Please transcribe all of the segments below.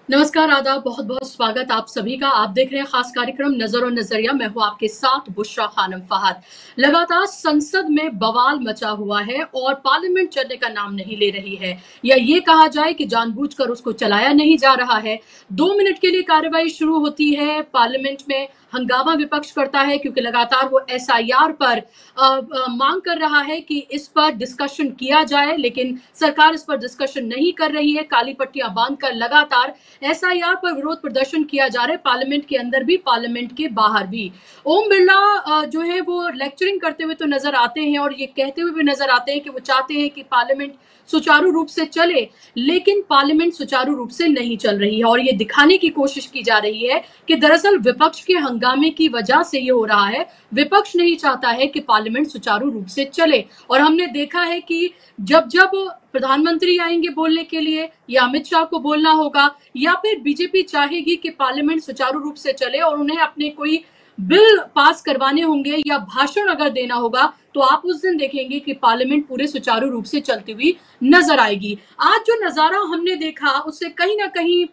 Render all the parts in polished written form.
नमस्कार, आदाब, बहुत-बहुत स्वागत आप सभी का। आप देख रहे हैं खास कार्यक्रम नज़र और नज़रिया। मैं हूँ आपके साथ बुशरा खानम फहद। लगातार संसद में बवाल मचा हुआ है और पार्लियामेंट चलने का नाम नहीं ले रही है, या ये कहा जाए कि जानबूझकर उसको चलाया नहीं जा रहा है। 2 मिनट के लिए कार्यवाही शुरू होती है, पार्लियामेंट में हंगामा विपक्ष करता है क्योंकि लगातार वो एसआईआर पर मांग कर रहा है कि इस पर डिस्कशन किया जाए, लेकिन सरकार इस पर डिस्कशन नहीं कर रही है। काली पट्टियां बांधकर लगातार एसआईआर पर विरोध प्रदर्शन किया जा रहा है, पार्लियामेंट के अंदर भी, पार्लियामेंट के बाहर भी। ओम बिरला जो है वो लेक्चरिंग करते हुए तो नजर आते हैं और ये कहते हुए भी नजर आते हैं कि वो चाहते हैं कि पार्लियामेंट सुचारू रूप से चले, लेकिन पार्लियामेंट सुचारू रूप से नहीं चल रही है और ये दिखाने की कोशिश की जा रही है कि दरअसल विपक्ष के हंगामे की वजह से ये हो रहा है। विपक्ष नहीं चाहता है कि पार्लियामेंट सुचारू रूप से चले और हमने देखा है कि जब जब प्रधानमंत्री आएंगे बोलने के लिए या अमित शाह को बोलना होगा या फिर बीजेपी चाहेगी कि पार्लियामेंट सुचारू रूप से चले और उन्हें अपने कोई बिल पास करवाने होंगे या भाषण अगर देना होगा, तो आप उस दिन देखेंगे कि पार्लियामेंट पूरे सुचारू रूप से चलती हुई नजर आएगी। आज जो नजारा हमने देखा उससे कहीं ना कहीं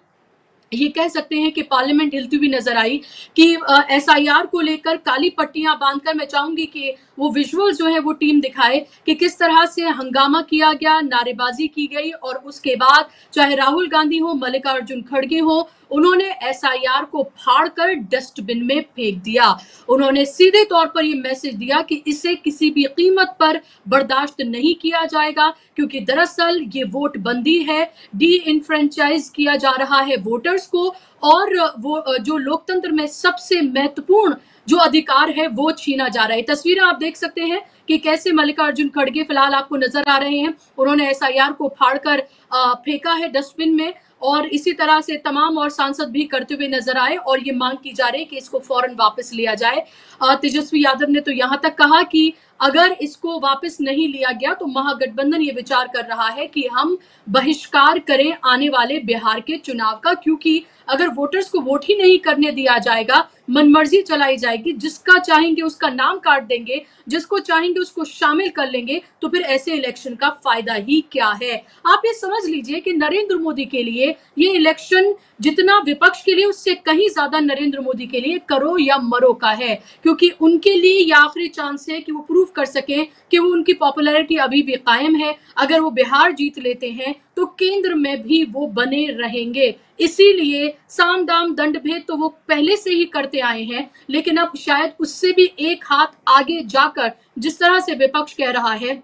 ये कह सकते हैं कि पार्लियामेंट हिलती हुई नजर आई कि एसआईआर को लेकर काली पट्टियां बांधकर, मैं चाहूंगी कि वो विजुअल जो है वो टीम दिखाए कि किस तरह से हंगामा किया गया, नारेबाजी की गई और उसके बाद चाहे राहुल गांधी हो, मल्लिकार्जुन खड़गे हो, उन्होंने एसआईआर को फाड़कर डस्टबिन में फेंक दिया। उन्होंने सीधे तौर पर यह मैसेज दिया कि इसे किसी भी कीमत पर बर्दाश्त नहीं किया जाएगा, क्योंकि दरअसल ये वोट बंदी है, डी इनफ्रेंचाइज किया जा रहा है वोटर्स को और वो जो लोकतंत्र में सबसे महत्वपूर्ण जो अधिकार है वो छीना जा रहा है। तस्वीरें आप देख सकते हैं कि कैसे मल्लिकार्जुन खड़गे फिलहाल आपको नजर आ रहे हैं, उन्होंने एसआईआर को फाड़कर फेंका है डस्टबिन में और इसी तरह से तमाम और सांसद भी करते हुए नजर आए और ये मांग की जा रही है कि इसको फौरन वापस लिया जाए। तेजस्वी यादव ने तो यहां तक कहा कि अगर इसको वापस नहीं लिया गया तो महागठबंधन ये विचार कर रहा है कि हम बहिष्कार करें आने वाले बिहार के चुनाव का, क्योंकि अगर वोटर्स को वोट ही नहीं करने दिया जाएगा, मनमर्जी चलाई जाएगी, जिसका चाहेंगे उसका नाम काट देंगे, जिसको चाहेंगे उसको शामिल कर लेंगे, तो फिर ऐसे इलेक्शन का फायदा ही क्या है। आप ये समझ लीजिए कि नरेंद्र मोदी के लिए ये इलेक्शन जितना विपक्ष के लिए उससे कहीं ज्यादा नरेंद्र मोदी के लिए करो या मरो का है, क्योंकि उनके लिए ये आखिरी चांस है कि वो प्रूव कर सकें कि वो उनकी पॉपुलैरिटी अभी भी कायम है। अगर वो बिहार जीत लेते हैं तो केंद्र में भी वो बने रहेंगे। इसीलिए साम दाम दंड भेद तो वो पहले से ही करते आए हैं, लेकिन अब शायद उससे भी एक हाथ आगे जाकर जिस तरह से विपक्ष कह रहा है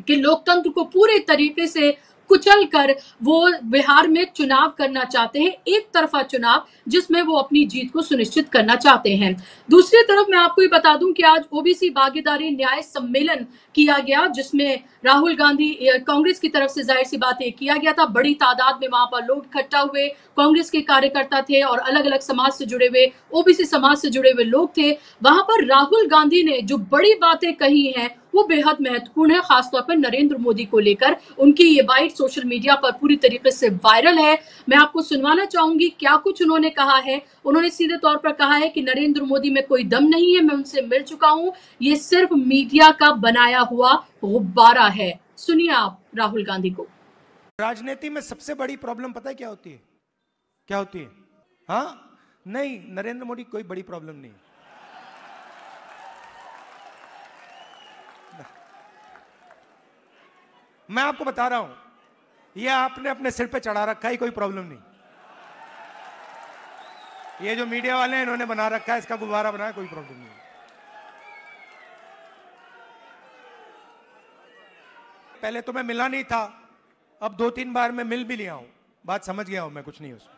कि लोकतंत्र को पूरे तरीके से कुचल कर वो बिहार में चुनाव करना चाहते हैं, एक तरफा चुनाव जिसमें वो अपनी जीत को सुनिश्चित करना चाहते हैं। दूसरी तरफ मैं आपको ये बता दूं कि आज ओबीसी भागीदारी न्याय सम्मेलन किया गया, जिसमें राहुल गांधी कांग्रेस की तरफ से जाहिर सी बात है किया गया था। बड़ी तादाद में वहां पर लोग इकट्ठा हुए, कांग्रेस के कार्यकर्ता थे और अलग अलग समाज से जुड़े हुए, ओबीसी समाज से जुड़े हुए लोग थे। वहां पर राहुल गांधी ने जो बड़ी बातें कही हैं वो बेहद महत्वपूर्ण है, खासतौर पर नरेंद्र मोदी को लेकर। उनकी ये बाइट सोशल मीडिया पर पूरी तरीके से वायरल है। मैं आपको सुनवाना चाहूंगी क्या कुछ उन्होंने कहा है। उन्होंने सीधे तौर पर कहा है कि नरेंद्र मोदी में कोई दम नहीं है, मैं उनसे मिल चुका हूं, ये सिर्फ मीडिया का बनाया हुआ गुब्बारा है। सुनिए आप राहुल गांधी को। राजनीति में सबसे बड़ी प्रॉब्लम पता है क्या होती है? क्या होती है? हाँ, नहीं, नरेंद्र मोदी कोई बड़ी प्रॉब्लम नहीं। मैं आपको बता रहा हूं, यह आपने अपने सिर पे चढ़ा रखा है, कोई प्रॉब्लम नहीं। ये जो मीडिया वाले हैं इन्होंने बना रखा है, इसका गुब्बारा बनाया, कोई प्रॉब्लम नहीं। पहले तो मैं मिला नहीं था, अब 2-3 बार मैं मिल भी लिया हूं, बात समझ गया हूं मैं, कुछ नहीं उसमें।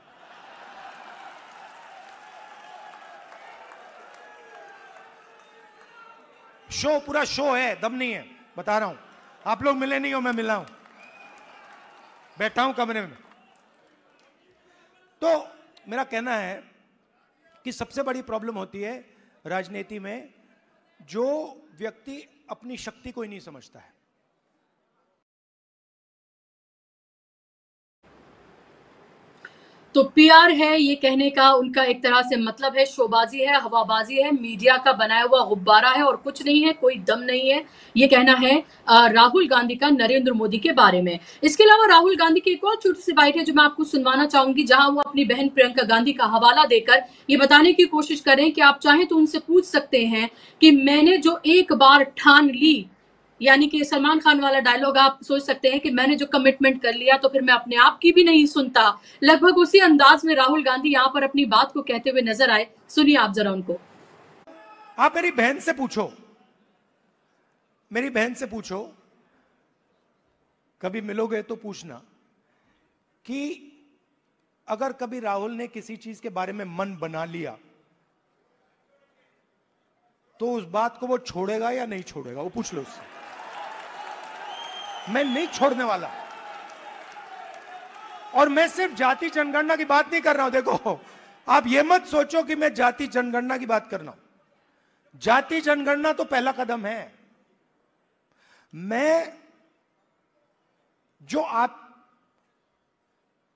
शो पूरा शो है, दम नहीं है, बता रहा हूं। आप लोग मिले नहीं हो, मैं मिला हूं, बैठा हूं कमरे में। तो मेरा कहना है कि सबसे बड़ी प्रॉब्लम होती है राजनीति में जो व्यक्ति अपनी शक्ति को ही नहीं समझता है। तो पीआर है, ये कहने का उनका एक तरह से मतलब है, शोबाजी है, हवाबाजी है, मीडिया का बनाया हुआ गुब्बारा है और कुछ नहीं है, कोई दम नहीं है। ये कहना है राहुल गांधी का नरेंद्र मोदी के बारे में। इसके अलावा राहुल गांधी की एक और छोटी सी बाइट है जो मैं आपको सुनवाना चाहूंगी, जहां वो अपनी बहन प्रियंका गांधी का हवाला देकर ये बताने की कोशिश करें कि आप चाहें तो उनसे पूछ सकते हैं कि मैंने जो एक बार ठान ली, यानी कि सलमान खान वाला डायलॉग आप सोच सकते हैं कि मैंने जो कमिटमेंट कर लिया तो फिर मैं अपने आप की भी नहीं सुनता। लगभग उसी अंदाज में राहुल गांधी यहां पर अपनी बात को कहते हुए नजर आए। सुनिए आप जरा उनको। आप मेरी बहन से पूछो, मेरी बहन से पूछो, कभी मिलोगे तो पूछना कि अगर कभी राहुल ने किसी चीज के बारे में मन बना लिया तो उस बात को वो छोड़ेगा या नहीं छोड़ेगा, वो पूछ लो उससे। मैं नहीं छोड़ने वाला। और मैं सिर्फ जाति जनगणना की बात नहीं कर रहा हूं। देखो, आप ये मत सोचो कि मैं जाति जनगणना की बात कर रहा हूं। जाति जनगणना तो पहला कदम है। मैं जो आप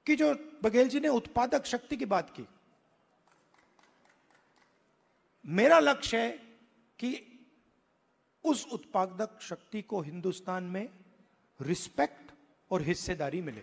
की जो बघेल जी ने उत्पादक शक्ति की बात की, मेरा लक्ष्य है कि उस उत्पादक शक्ति को हिंदुस्तान में रिस्पेक्ट और हिस्सेदारी मिले।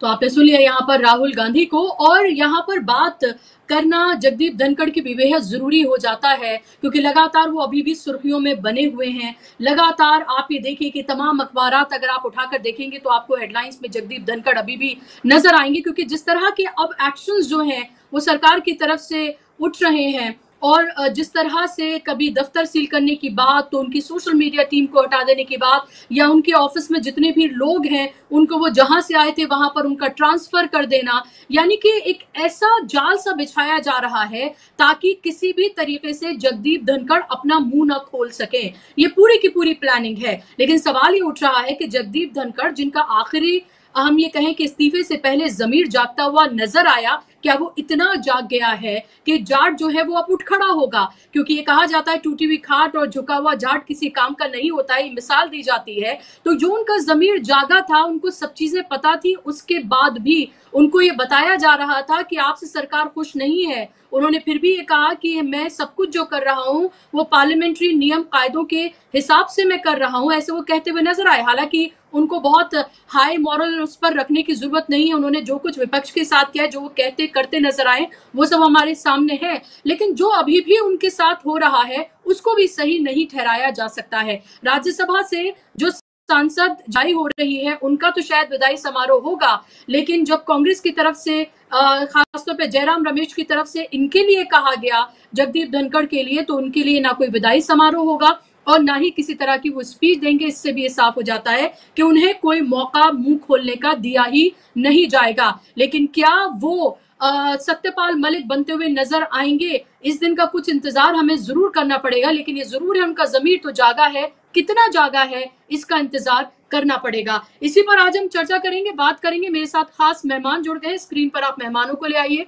तो आपने सुन लिया यहाँ पर राहुल गांधी को, और यहाँ पर बात करना जगदीप धनखड़ की भी बेहद जरूरी हो जाता है, क्योंकि लगातार वो अभी भी सुर्खियों में बने हुए हैं। लगातार आप ये देखिए कि तमाम अखबारात अगर आप उठाकर देखेंगे तो आपको हेडलाइंस में जगदीप धनखड़ अभी भी नजर आएंगे, क्योंकि जिस तरह के अब एक्शंस जो हैं वो सरकार की तरफ से उठ रहे हैं, और जिस तरह से कभी दफ्तर सील करने की बात, तो उनकी सोशल मीडिया टीम को हटा देने की बात, या उनके ऑफिस में जितने भी लोग हैं उनको वो जहां से आए थे वहां पर उनका ट्रांसफर कर देना, यानी कि एक ऐसा जाल सा बिछाया जा रहा है ताकि किसी भी तरीके से जगदीप धनखड़ अपना मुंह न खोल सके। ये पूरी की पूरी प्लानिंग है। लेकिन सवाल ये उठ रहा है कि जगदीप धनखड़, जिनका आखिरी हम ये कहें कि इस्तीफे से पहले जमीर जागता हुआ नजर आया, क्या वो इतना जाग गया है कि जाट जो है वो अब उठ खड़ा होगा? क्योंकि ये कहा जाता है टूटी हुई खाट और झुका हुआ जाट किसी काम का नहीं होता है, मिसाल दी जाती है। तो जो उनका जमीर जागा था, उनको सब चीजें पता थी, उसके बाद भी उनको ये बताया जा रहा था कि आपसे सरकार खुश नहीं है, उन्होंने फिर भी ये कहा कि मैं सब कुछ जो कर रहा हूं वो पार्लियामेंट्री नियम कायदों के हिसाब से मैं कर रहा हूं, ऐसे वो कहते हुए नजर आए। हालांकि उनको बहुत हाई मॉरल उस पर रखने की जरूरत नहीं है, उन्होंने जो कुछ विपक्ष के साथ किया, जो वो कहते करते नजर आए, वो सब हमारे सामने है। लेकिन जो अभी भी उनके साथ हो रहा है उसको भी सही नहीं ठहराया जा सकता है। राज्यसभा से जो सांसद जारी हो रही है उनका तो शायद विदाई समारोह होगा, लेकिन जब कांग्रेस की तरफ से खासतौर पे जयराम रमेश की तरफ से इनके लिए कहा गया, जगदीप धनखड़ के लिए, तो उनके लिए ना कोई विदाई समारोह होगा और ना ही किसी तरह की वो स्पीच देंगे। इससे भी ये साफ हो जाता है कि उन्हें कोई मौका मुंह खोलने का दिया ही नहीं जाएगा। लेकिन क्या वो सत्यपाल मलिक बनते हुए नजर आएंगे, इस दिन का कुछ इंतजार हमें जरूर करना पड़ेगा। लेकिन ये जरूर है उनका जमीर तो जागा है, कितना जागा है इसका इंतजार करना पड़ेगा। इसी पर आज हम चर्चा करेंगे, बात करेंगे। मेरे साथ खास मेहमान जुड़ गए, स्क्रीन पर आप मेहमानों को ले आइए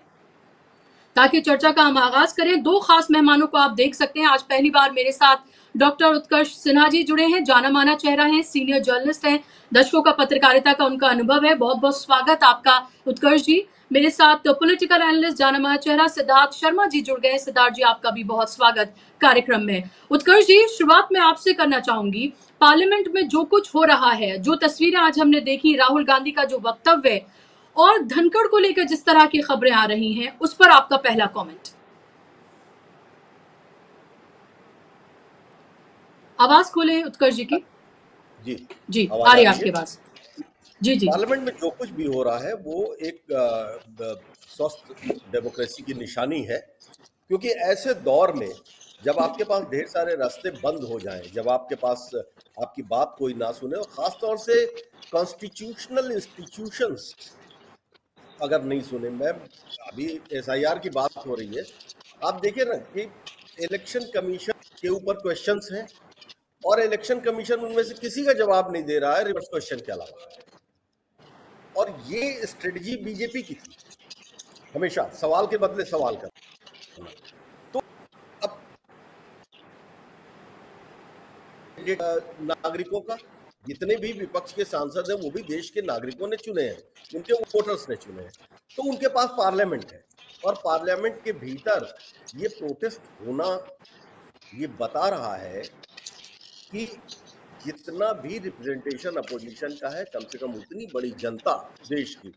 ताकि चर्चा का हम आगाज करें। दो खास मेहमानों को आप देख सकते हैं। आज पहली बार मेरे साथ डॉक्टर उत्कर्ष सिन्हा जी जुड़े हैं, जाना माना चेहरा है, सीनियर जर्नलिस्ट हैं, दशकों का पत्रकारिता का उनका अनुभव है। बहुत बहुत स्वागत आपका उत्कर्ष जी। मेरे साथ पॉलिटिकल एनालिस्ट, जाना माना चेहरा सिद्धार्थ शर्मा जी जुड़ गए। सिद्धार्थ जी, आपका भी बहुत स्वागत कार्यक्रम में। उत्कर्ष जी, शुरुआत में आपसे करना चाहूंगी, पार्लियामेंट में जो कुछ हो रहा है, जो तस्वीरें आज हमने देखी, राहुल गांधी का जो वक्तव्य और धनखड़ को लेकर जिस तरह की खबरें आ रही हैं, उस पर आपका पहला कमेंट। आवाज खोले उत्कर्ष जी की। जी आ रही है आपके पास। जी जी। पार्लियामेंट में जो कुछ भी हो रहा है वो एक स्वस्थ डेमोक्रेसी की निशानी है, क्योंकि ऐसे दौर में जब आपके पास ढेर सारे रास्ते बंद हो जाएं, जब आपके पास आपकी बात कोई ना सुने, और खासतौर से कॉन्स्टिट्यूशनल इंस्टीट्यूशंस अगर नहीं सुने, मैं अभी एसआईआर की बात हो रही है, आप देखिए ना कि इलेक्शन कमीशन के ऊपर क्वेश्चंस हैं और इलेक्शन कमीशन उनमें से किसी का जवाब नहीं दे रहा है रिवर्स क्वेश्चन के अलावा। और ये स्ट्रेटजी बीजेपी की थी, हमेशा सवाल के बदले सवाल करना। तो अब नागरिकों का जितने भी विपक्ष के सांसद हैं वो भी देश के नागरिकों ने चुने हैं, उनके वोटर्स ने चुने हैं, तो उनके पास पार्लियामेंट है और पार्लियामेंट के भीतर ये प्रोटेस्ट होना ये बता रहा है कि जितना भी रिप्रेजेंटेशन अपोजिशन का है, कम से कम उतनी बड़ी जनता देश की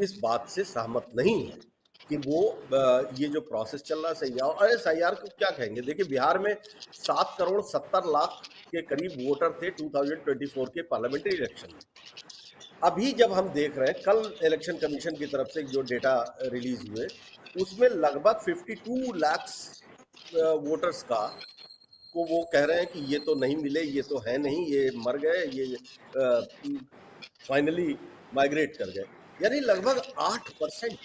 इस बात से सहमत नहीं है कि वो ये जो प्रोसेस चल रहा है सही है। और SIR को क्या कहेंगे? देखिए, बिहार में 7 करोड़ 70 लाख के करीब वोटर थे 2024 के पार्लियामेंट्री इलेक्शन में। अभी जब हम देख रहे हैं, कल इलेक्शन कमीशन की तरफ से जो डेटा रिलीज हुए, उसमें लगभग 52 लाख वोटर्स का को वो कह रहे हैं कि ये तो नहीं मिले, ये तो है नहीं, ये मर गए, ये फाइनली माइग्रेट कर गए। यानी लगभग 8%,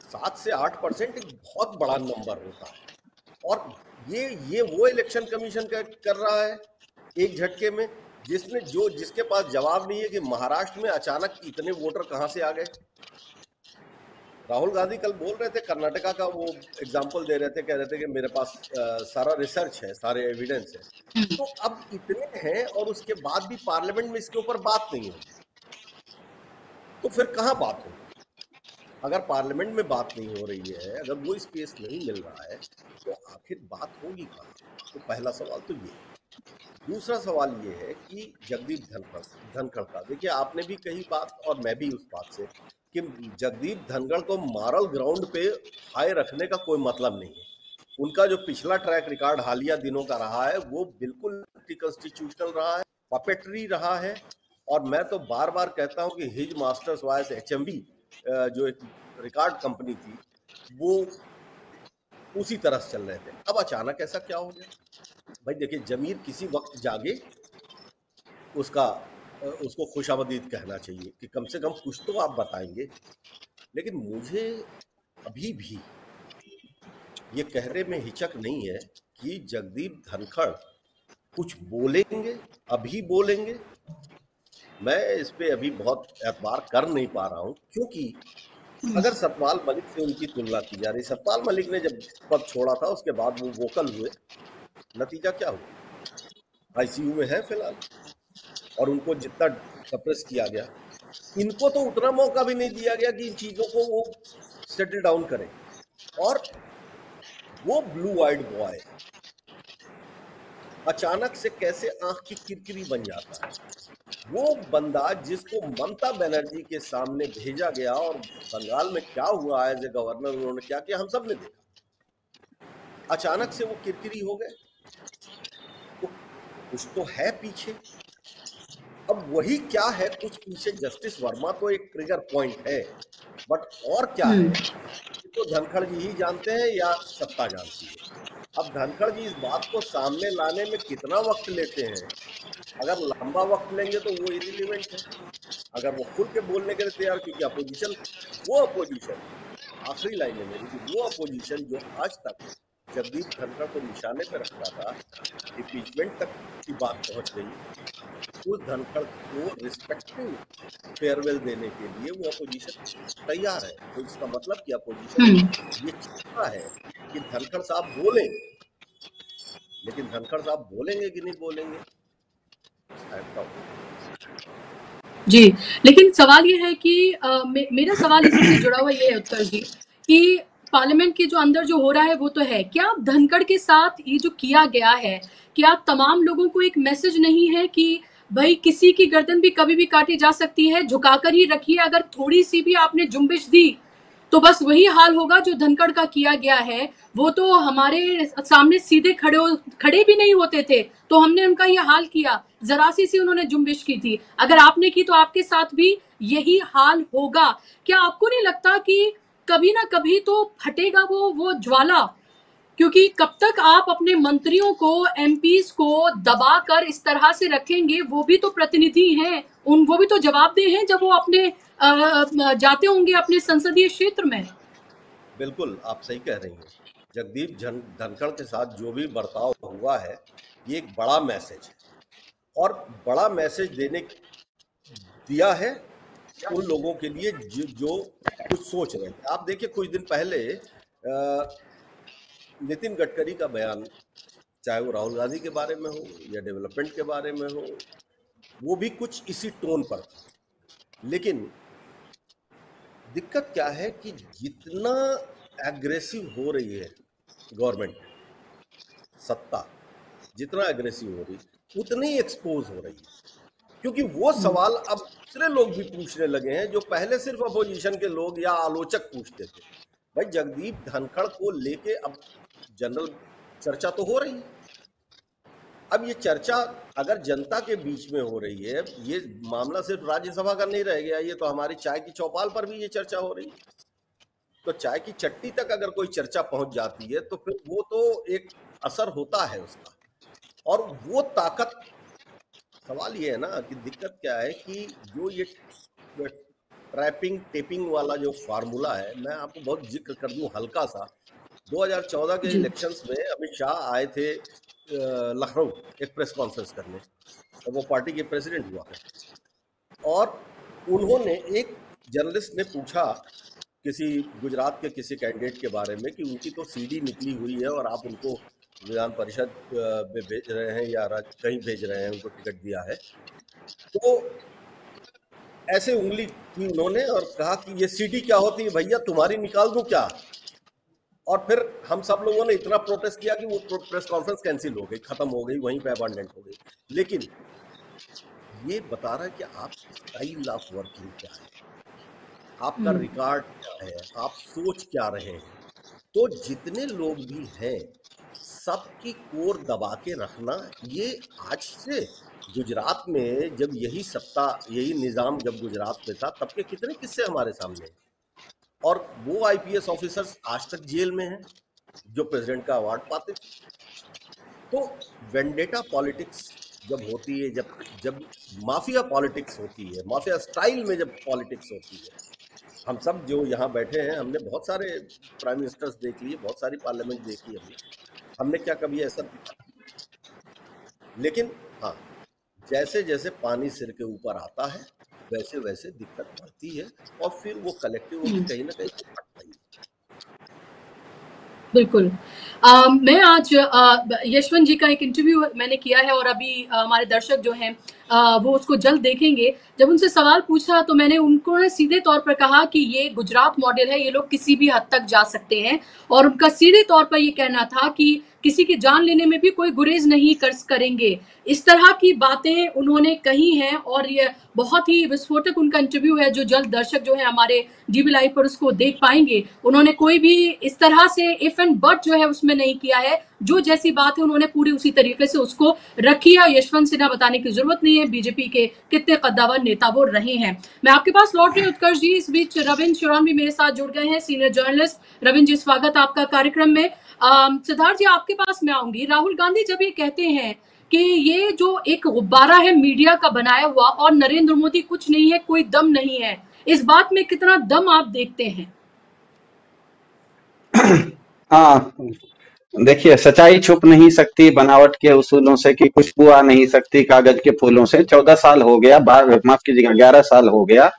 7 से 8% एक बहुत बड़ा नंबर होता है। और ये वो इलेक्शन कमीशन कर रहा है एक झटके में, जिसके पास जवाब नहीं है कि महाराष्ट्र में अचानक इतने वोटर कहां से आ गए। राहुल गांधी कल बोल रहे थे, कर्नाटका का वो एग्जाम्पल दे रहे थे, कह रहे थे कि मेरे पास सारा रिसर्च है, सारे एविडेंस है। तो अब इतने हैं और उसके बाद भी पार्लियामेंट में इसके ऊपर बात नहीं होती, तो फिर कहाँ बात होगी? अगर पार्लियामेंट में बात नहीं हो रही है, अगर वो स्पेस नहीं मिल रहा है, तो आखिर बात होगी कहाँ? तो पहला सवाल तो ये है। दूसरा सवाल ये है कि जगदीप धनखड़ का, देखिए आपने भी कही बात और मैं भी उस बात से, कि जगदीप धनखड़ को मॉरल ग्राउंड पे हाई रखने का कोई मतलब नहीं है। उनका जो पिछला ट्रैक रिकॉर्ड हालिया दिनों का रहा है वो बिल्कुल कॉन्स्टिट्यूशनल रहा है, पपेटरी रहा है। और मैं तो बार बार कहता हूं कि हिज मास्टर्स वाइस HMV जो एक रिकॉर्ड कंपनी थी, वो उसी तरह से चल रहे थे। अब अचानक ऐसा क्या हो गया? भाई देखिए, जमीर किसी वक्त जागे, उसको खुशामदीद कहना चाहिए कि कम से कम कुछ तो आप बताएंगे। लेकिन मुझे अभी भी ये कहने में हिचक नहीं है कि जगदीप धनखड़ कुछ बोलेंगे, अभी बोलेंगे। मैं इस पे अभी बहुत एतबार कर नहीं पा रहा हूं, क्योंकि अगर सतपाल मलिक से उनकी तुलना की जा रही, सतपाल मलिक ने जब पद छोड़ा था उसके बाद वो वोकल हुए, नतीजा क्या हुआ? ICU में है फिलहाल, और उनको जितना सप्रेस किया गया, इनको तो उतना मौका भी नहीं दिया गया कि इन चीजों को वो सेटल डाउन करें। और वो ब्लू आइड बॉय अचानक से कैसे आंख की किरकिरी बन जाता है? वो बंदा जिसको ममता बनर्जी के सामने भेजा गया, और बंगाल में क्या हुआ एज ए गवर्नर, उन्होंने क्या किया हम सब ने देखा। अचानक से वो किरकिरी हो गए, तो कुछ तो है पीछे। अब वही क्या है कुछ पीछे? जस्टिस वर्मा तो एक ट्रिगर पॉइंट है, बट और क्या है तो धनखड़ जी ही जानते हैं या सत्ता जानती है। अब धनखड़ जी इस बात को सामने लाने में कितना वक्त लेते हैं? अगर लंबा वक्त लेंगे तो वो इरिलीवेंट है। अगर वो खुल के बोलने के लिए तैयार, क्योंकि अपोजिशन आखिरी लाइन है मेरी, वो अपोजिशन जो आज तक जगदीप धनखड़ को निशाने पर रखता था, इम्पीचमेंट तक की बात पहुंच गई, उस धनखड़ को रिस्पेक्टिव फेयरवेल देने के लिए वो अपोजिशन तैयार है। तो इसका मतलब कि अपोजिशन ये चाहता है कि धनखड़ साहब बोले, लेकिन धनखड़ साहब बोलेंगे कि नहीं बोलेंगे? जी, लेकिन सवाल ये है कि मेरा सवाल इसी से जुड़ा हुआ ये है उत्तर जी, कि पार्लियामेंट के जो अंदर जो हो रहा है वो तो है, क्या धनखड़ के साथ ये जो किया गया है, क्या तमाम लोगों को एक मैसेज नहीं है कि भाई किसी की गर्दन भी कभी भी काटी जा सकती है, झुकाकर ही रखिए, अगर थोड़ी सी भी आपने जुम्बिश दी तो बस वही हाल होगा जो धनखड़ का किया गया है। वो तो हमारे सामने सीधे खड़े भी नहीं होते थे, तो हमने उनका ये हाल किया, जरा सी उन्होंने जुम्बिश की थी, अगर आपने की तो आपके साथ भी यही हाल होगा। क्या आपको नहीं लगता कि कभी ना कभी तो फटेगा वो ज्वाला? क्योंकि कब तक आप अपने मंत्रियों को, MPs को दबाकर इस तरह से रखेंगे? वो भी तो प्रतिनिधि हैं, वो भी तो जवाबदेह हैं जब वो अपने जाते होंगे अपने संसदीय क्षेत्र में। बिल्कुल आप सही कह रही हैं। जगदीप धनखड़ के साथ जो भी बर्ताव हुआ है ये एक बड़ा मैसेज है, और बड़ा मैसेज दिया है उन लोगों के लिए जो कुछ सोच रहे थे। आप देखिए, कुछ दिन पहले नितिन गडकरी का बयान चाहे वो राहुल गांधी के बारे में हो या डेवलपमेंट के बारे में हो, वो भी कुछ इसी टोन पर था। लेकिन दिक्कत क्या है कि जितना एग्रेसिव हो रही है गवर्नमेंट, सत्ता जितना एग्रेसिव हो रही है उतनी एक्सपोज हो रही है, क्योंकि वो सवाल अब दूसरे लोग भी पूछने लगे हैं जो पहले सिर्फ अपोजिशन के लोग या आलोचक पूछते थे। भाई जगदीप धनखड़ को लेके अब जनरल चर्चा तो हो रही है। अब ये चर्चा अगर जनता के बीच में हो रही है, ये मामला सिर्फ राज्यसभा का नहीं रह गया, ये तो हमारी चाय की चौपाल पर भी ये चर्चा हो रही है। तो चाय की चट्टी तक अगर कोई चर्चा पहुंच जाती है तो फिर वो तो एक असर होता है उसका, और वो ताकत। सवाल ये है ना कि दिक्कत क्या है कि जो ये ट्रैपिंग टेपिंग वाला जो फार्मूला है, मैं आपको बहुत जिक्र कर दूं हल्का सा। 2014 के इलेक्शंस में अमित शाह आए थे लखनऊ एक प्रेस कॉन्फ्रेंस करने, तो वो पार्टी के प्रेसिडेंट हुआ है, और उन्होंने, एक जर्नलिस्ट ने पूछा किसी गुजरात के किसी कैंडिडेट के बारे में कि उनकी तो सीडी निकली हुई है और आप उनको विधान परिषद में भेज रहे हैं या कहीं भेज रहे हैं, उनको टिकट दिया है। तो ऐसे उंगली की उन्होंने और कहा कि ये सीडी क्या होती है भैया, तुम्हारी निकाल दूं क्या? और फिर हम सब लोगों ने इतना प्रोटेस्ट किया कि वो प्रेस कॉन्फ्रेंस कैंसिल हो गई, खत्म हो गई, वहीं पे अबंडेंट हो गई। लेकिन ये बता रहा है कि आप स्टाइल ऑफ वर्किंग क्या है, आपका रिकॉर्ड क्या है, आप सोच क्या रहे हैं। तो जितने लोग भी हैं सबकी कोर दबा के रखना, ये आज से गुजरात में जब यही सत्ता, यही निजाम जब गुजरात में था, तब के कितने किस्से हमारे सामने हैं। और वो आईपीएस ऑफिसर्स आज तक जेल में हैं जो प्रेसिडेंट का अवार्ड पाते। तो वेंडेटा पॉलिटिक्स जब होती है, जब माफिया पॉलिटिक्स होती है, माफिया स्टाइल में जब पॉलिटिक्स होती है, हम सब जो यहाँ बैठे हैं हमने बहुत सारे प्राइम मिनिस्टर्स देख लिए, बहुत सारी पार्लियामेंट देखी, हमने क्या कभी ऐसा देखा? लेकिन हाँ, जैसे जैसे पानी सिर के ऊपर आता है वैसे वैसे दिक्कत बढ़ती है, और फिर वो कलेक्टिव कहीं ना कहीं फटता ही। बिल्कुल। मैं आज यशवंत जी का एक इंटरव्यू मैंने किया है और अभी हमारे दर्शक जो हैं वो उसको जल्द देखेंगे। जब उनसे सवाल पूछा तो मैंने उनको सीधे तौर पर कहा कि ये गुजरात मॉडल है, ये लोग किसी भी हद तक जा सकते हैं, और उनका सीधे तौर पर ये कहना था कि किसी की जान लेने में भी कोई गुरेज नहीं करेंगे। इस तरह की बातें उन्होंने कही हैं, और ये बहुत ही विस्फोटक उनका इंटरव्यू है जो जल्द दर्शक जो है हमारे जीबी लाइव पर उसको देख पाएंगे। उन्होंने कोई भी इस तरह से इफ एंड बट जो है उसमें नहीं किया है, जो जैसी बात है उन्होंने पूरी उसी तरीके से उसको रखी है। यशवंत सिन्हा बताने की जरूरत नहीं है बीजेपी के कितने कद्दावर नेता वो रहे हैं। मैं आपके पास लौट रही हूं उत्कर्ष जी, इस बीच रविंद्र शिरोन भी मेरे साथ जुड़ गए हैं, सीनियर जर्नलिस्ट। रविंद्र जी, स्वागत आपका कार्यक्रम में। सिद्धार्थ जी, आपके पास मैं आऊंगी। राहुल गांधी जब ये कहते हैं कि ये जो एक गुब्बारा है मीडिया का बनाया हुआ और नरेंद्र मोदी कुछ नहीं है, कोई दम नहीं है, इस बात में कितना दम आप देखते हैं? हाँ, देखिए, सच्चाई छुप नहीं सकती बनावट के उसूलों से, कि खुशबू आ नहीं सकती कागज के फूलों से। 14 साल हो गया, माफ कीजिएगा 11 साल हो गया।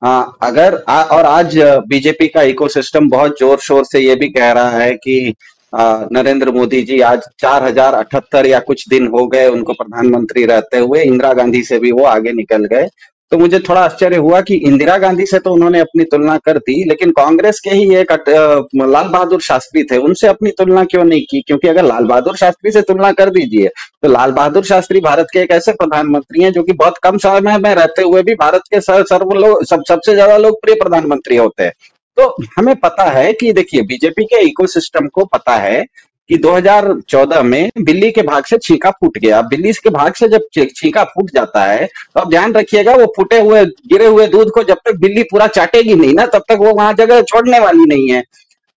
और आज बीजेपी का इकोसिस्टम बहुत जोर शोर से ये भी कह रहा है कि नरेंद्र मोदी जी आज 4078 या कुछ दिन हो गए उनको प्रधानमंत्री रहते हुए, इंदिरा गांधी से भी वो आगे निकल गए। तो मुझे थोड़ा आश्चर्य हुआ कि इंदिरा गांधी से तो उन्होंने अपनी तुलना कर दी, लेकिन कांग्रेस के ही एक लाल बहादुर शास्त्री थे, उनसे अपनी तुलना क्यों नहीं की? क्योंकि अगर लाल बहादुर शास्त्री से तुलना कर दीजिए तो लाल बहादुर शास्त्री भारत के एक ऐसे प्रधानमंत्री हैं जो कि बहुत कम समय में रहते हुए भी भारत के सबसे ज्यादा लोकप्रिय प्रधानमंत्री होते हैं। तो हमें पता है कि देखिए, बीजेपी के इकोसिस्टम को पता है कि 2014 में बिल्ली के भाग से छींका फूट गया। बिल्ली के भाग से जब छींका फूट जाता है तो आप ध्यान रखिएगा, वो फूटे हुए गिरे हुए दूध को जब तक बिल्ली पूरा चाटेगी नहीं ना, तब तक वो वहां जगह छोड़ने वाली नहीं है।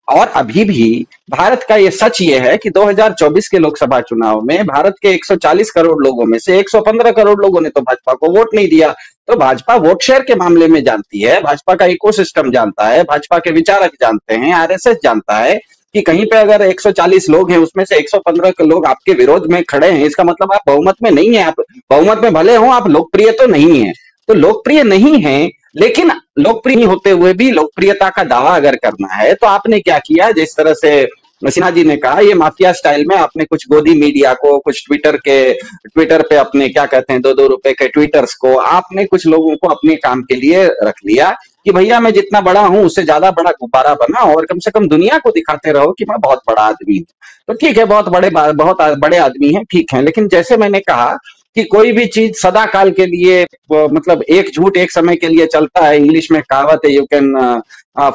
और अभी भी भारत का ये सच ये है कि 2024 के लोकसभा चुनाव में भारत के 140 करोड़ लोगों में से 115 करोड़ लोगों ने तो भाजपा को वोट नहीं दिया। तो भाजपा वोट शेयर के मामले में जानती है, भाजपा का इकोसिस्टम जानता है, भाजपा के विचारक जानते हैं, आरएसएस जानता है कि कहीं पे अगर 140 लोग हैं उसमें से 115 लोग आपके विरोध में खड़े हैं, इसका मतलब आप बहुमत में नहीं है। आप बहुमत में भले हो, आप लोकप्रिय तो नहीं है। तो लोकप्रिय नहीं है, लेकिन लोकप्रिय नहीं होते हुए भी लोकप्रियता का दावा अगर करना है तो आपने क्या किया, जिस तरह से सिन्हा जी ने कहा, ये माफिया स्टाइल में आपने कुछ गोदी मीडिया को, कुछ ट्विटर पे अपने क्या कहते हैं 2-2 रुपए के ट्विटर्स को, आपने कुछ लोगों को अपने काम के लिए रख लिया कि भैया मैं जितना बड़ा हूं उससे ज्यादा बड़ा गुब्बारा बना और कम से कम दुनिया को दिखाते रहो कि मैं बहुत बड़ा आदमी हूं। तो ठीक है, बहुत बड़े आदमी हैं, ठीक है, लेकिन जैसे मैंने कहा कि कोई भी चीज सदा काल के लिए मतलब एक झूठ एक समय के लिए चलता है। इंग्लिश में कहावत है, you can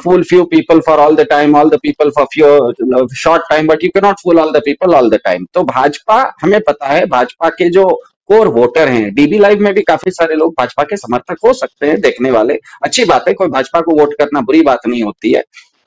fool few people for all the time, all the people for few short time, but you can not fool all the people all the time. तो भाजपा, हमें पता है भाजपा के जो कोर वोटर हैं, डीबी लाइव में भी काफी सारे लोग भाजपा के समर्थक हो सकते हैं, देखने वाले, अच्छी बात है, कोई भाजपा को वोट करना बुरी बात नहीं होती है।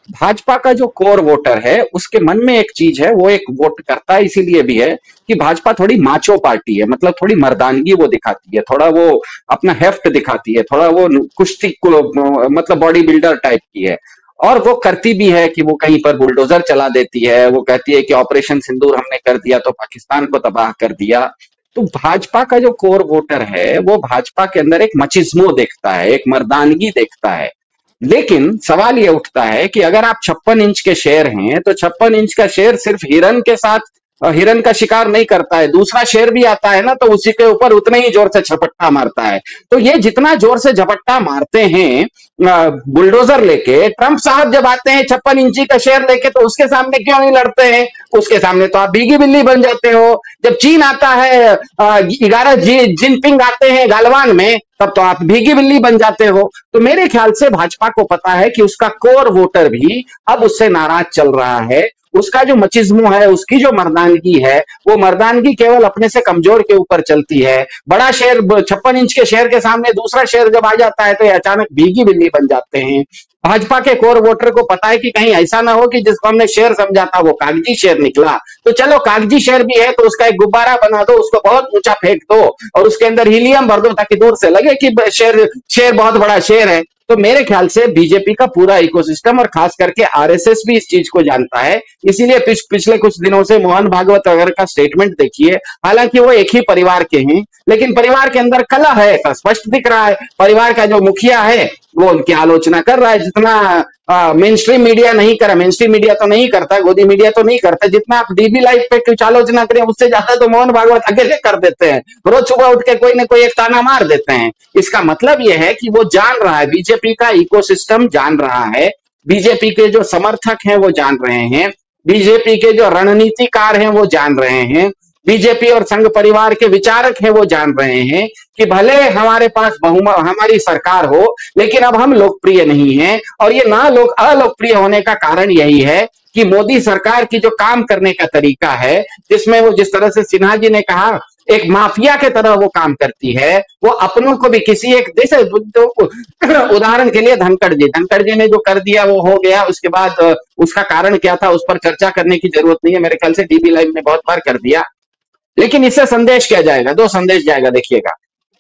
भाजपा का जो कोर वोटर है उसके मन में एक चीज है, वो एक वोट करता है इसीलिए भी है कि भाजपा थोड़ी माचो पार्टी है, मतलब थोड़ी मर्दानगी वो दिखाती है, थोड़ा वो अपना हेफ्ट दिखाती है, थोड़ा वो कुश्ती को मतलब बॉडी बिल्डर टाइप की है। और वो करती भी है कि वो कहीं पर बुलडोजर चला देती है, वो कहती है कि ऑपरेशन सिंदूर हमने कर दिया तो पाकिस्तान को तबाह कर दिया। तो भाजपा का जो कोर वोटर है वो भाजपा के अंदर एक मचिज्मो देखता है, एक मर्दानगी देखता है। लेकिन सवाल ये उठता है कि अगर आप 56 इंच के शेर हैं तो 56 इंच का शेर सिर्फ हिरन के साथ हिरन का शिकार नहीं करता है, दूसरा शेर भी आता है ना तो उसी के ऊपर उतने ही जोर से झपट्टा मारता है। तो ये जितना जोर से झपट्टा मारते हैं बुलडोजर लेके, ट्रंप साहब जब आते हैं 56 इंची का शेर लेके तो उसके सामने क्यों नहीं लड़ते हैं? उसके सामने तो आप भीगी बिल्ली बन जाते हो। जब चीन आता है 11 जिनपिंग आते हैं गालवान में, तब तो आप भीगी बिल्ली बन जाते हो। तो मेरे ख्याल से भाजपा को पता है कि उसका कोर वोटर भी अब उससे नाराज चल रहा है। उसका जो मचिज्मो है, उसकी जो मर्दानगी है, वो मर्दानगी केवल अपने से कमजोर के ऊपर चलती है। बड़ा शेर 56 इंच के शेर के सामने दूसरा शेर जब आ जाता है तो ये अचानक भीगी बिल्ली बन जाते हैं। भाजपा के कोर वोटर को पता है कि कहीं ऐसा ना हो कि जिसको हमने शेर समझा था वो कागजी शेर निकला। तो चलो कागजी शेर भी है तो उसका एक गुब्बारा बना दो, उसको बहुत ऊंचा फेंक दो और उसके अंदर हीलियम भर दो ताकि दूर से लगे कि शेर बहुत बड़ा शेर है। तो मेरे ख्याल से बीजेपी का पूरा इकोसिस्टम और खास करके आरएसएस भी इस चीज को जानता है। इसीलिए पिछले कुछ दिनों से मोहन भागवत वगैरह का स्टेटमेंट देखिए, हालांकि वो एक ही परिवार के हैं लेकिन परिवार के अंदर कलह है, ऐसा स्पष्ट दिख रहा है। परिवार का जो मुखिया है वो उनकी आलोचना कर रहा है, जितना मेन स्ट्रीम मीडिया नहीं करा, मेन स्ट्रीम मीडिया तो नहीं करता, गोदी मीडिया तो नहीं करता, जितना आप डीबी लाइव पे कुछ आलोचना करें उससे ज्यादा तो मोहन भागवत अकेले कर देते हैं। रोज सुबह उठ के कोई ना कोई एक ताना मार देते हैं। इसका मतलब यह है कि वो जान रहा है, बीजेपी का इकोसिस्टम जान रहा है, बीजेपी के जो समर्थक हैं वो जान रहे हैं, बीजेपी के जो रणनीतिकार हैं वो जान रहे हैं, बीजेपी और संघ परिवार के विचारक हैं वो जान रहे हैं कि भले हमारे पास हमारी सरकार हो लेकिन अब हम लोकप्रिय नहीं हैं। और ये अलोकप्रिय होने का कारण यही है कि मोदी सरकार की जो काम करने का तरीका है, जिसमें वो जिस तरह से सिन्हा जी ने कहा एक माफिया के तरह वो काम करती है, वो अपनों को भी किसी एक जैसे उदाहरण के लिए धनखड़ जी ने जो कर दिया वो हो गया, उसके बाद उसका कारण क्या था उस पर चर्चा करने की जरूरत नहीं है, मेरे ख्याल से डीबी लाइव ने बहुत बार कर दिया। लेकिन इससे संदेश क्या जाएगा? 2 संदेश जाएगा, देखिएगा।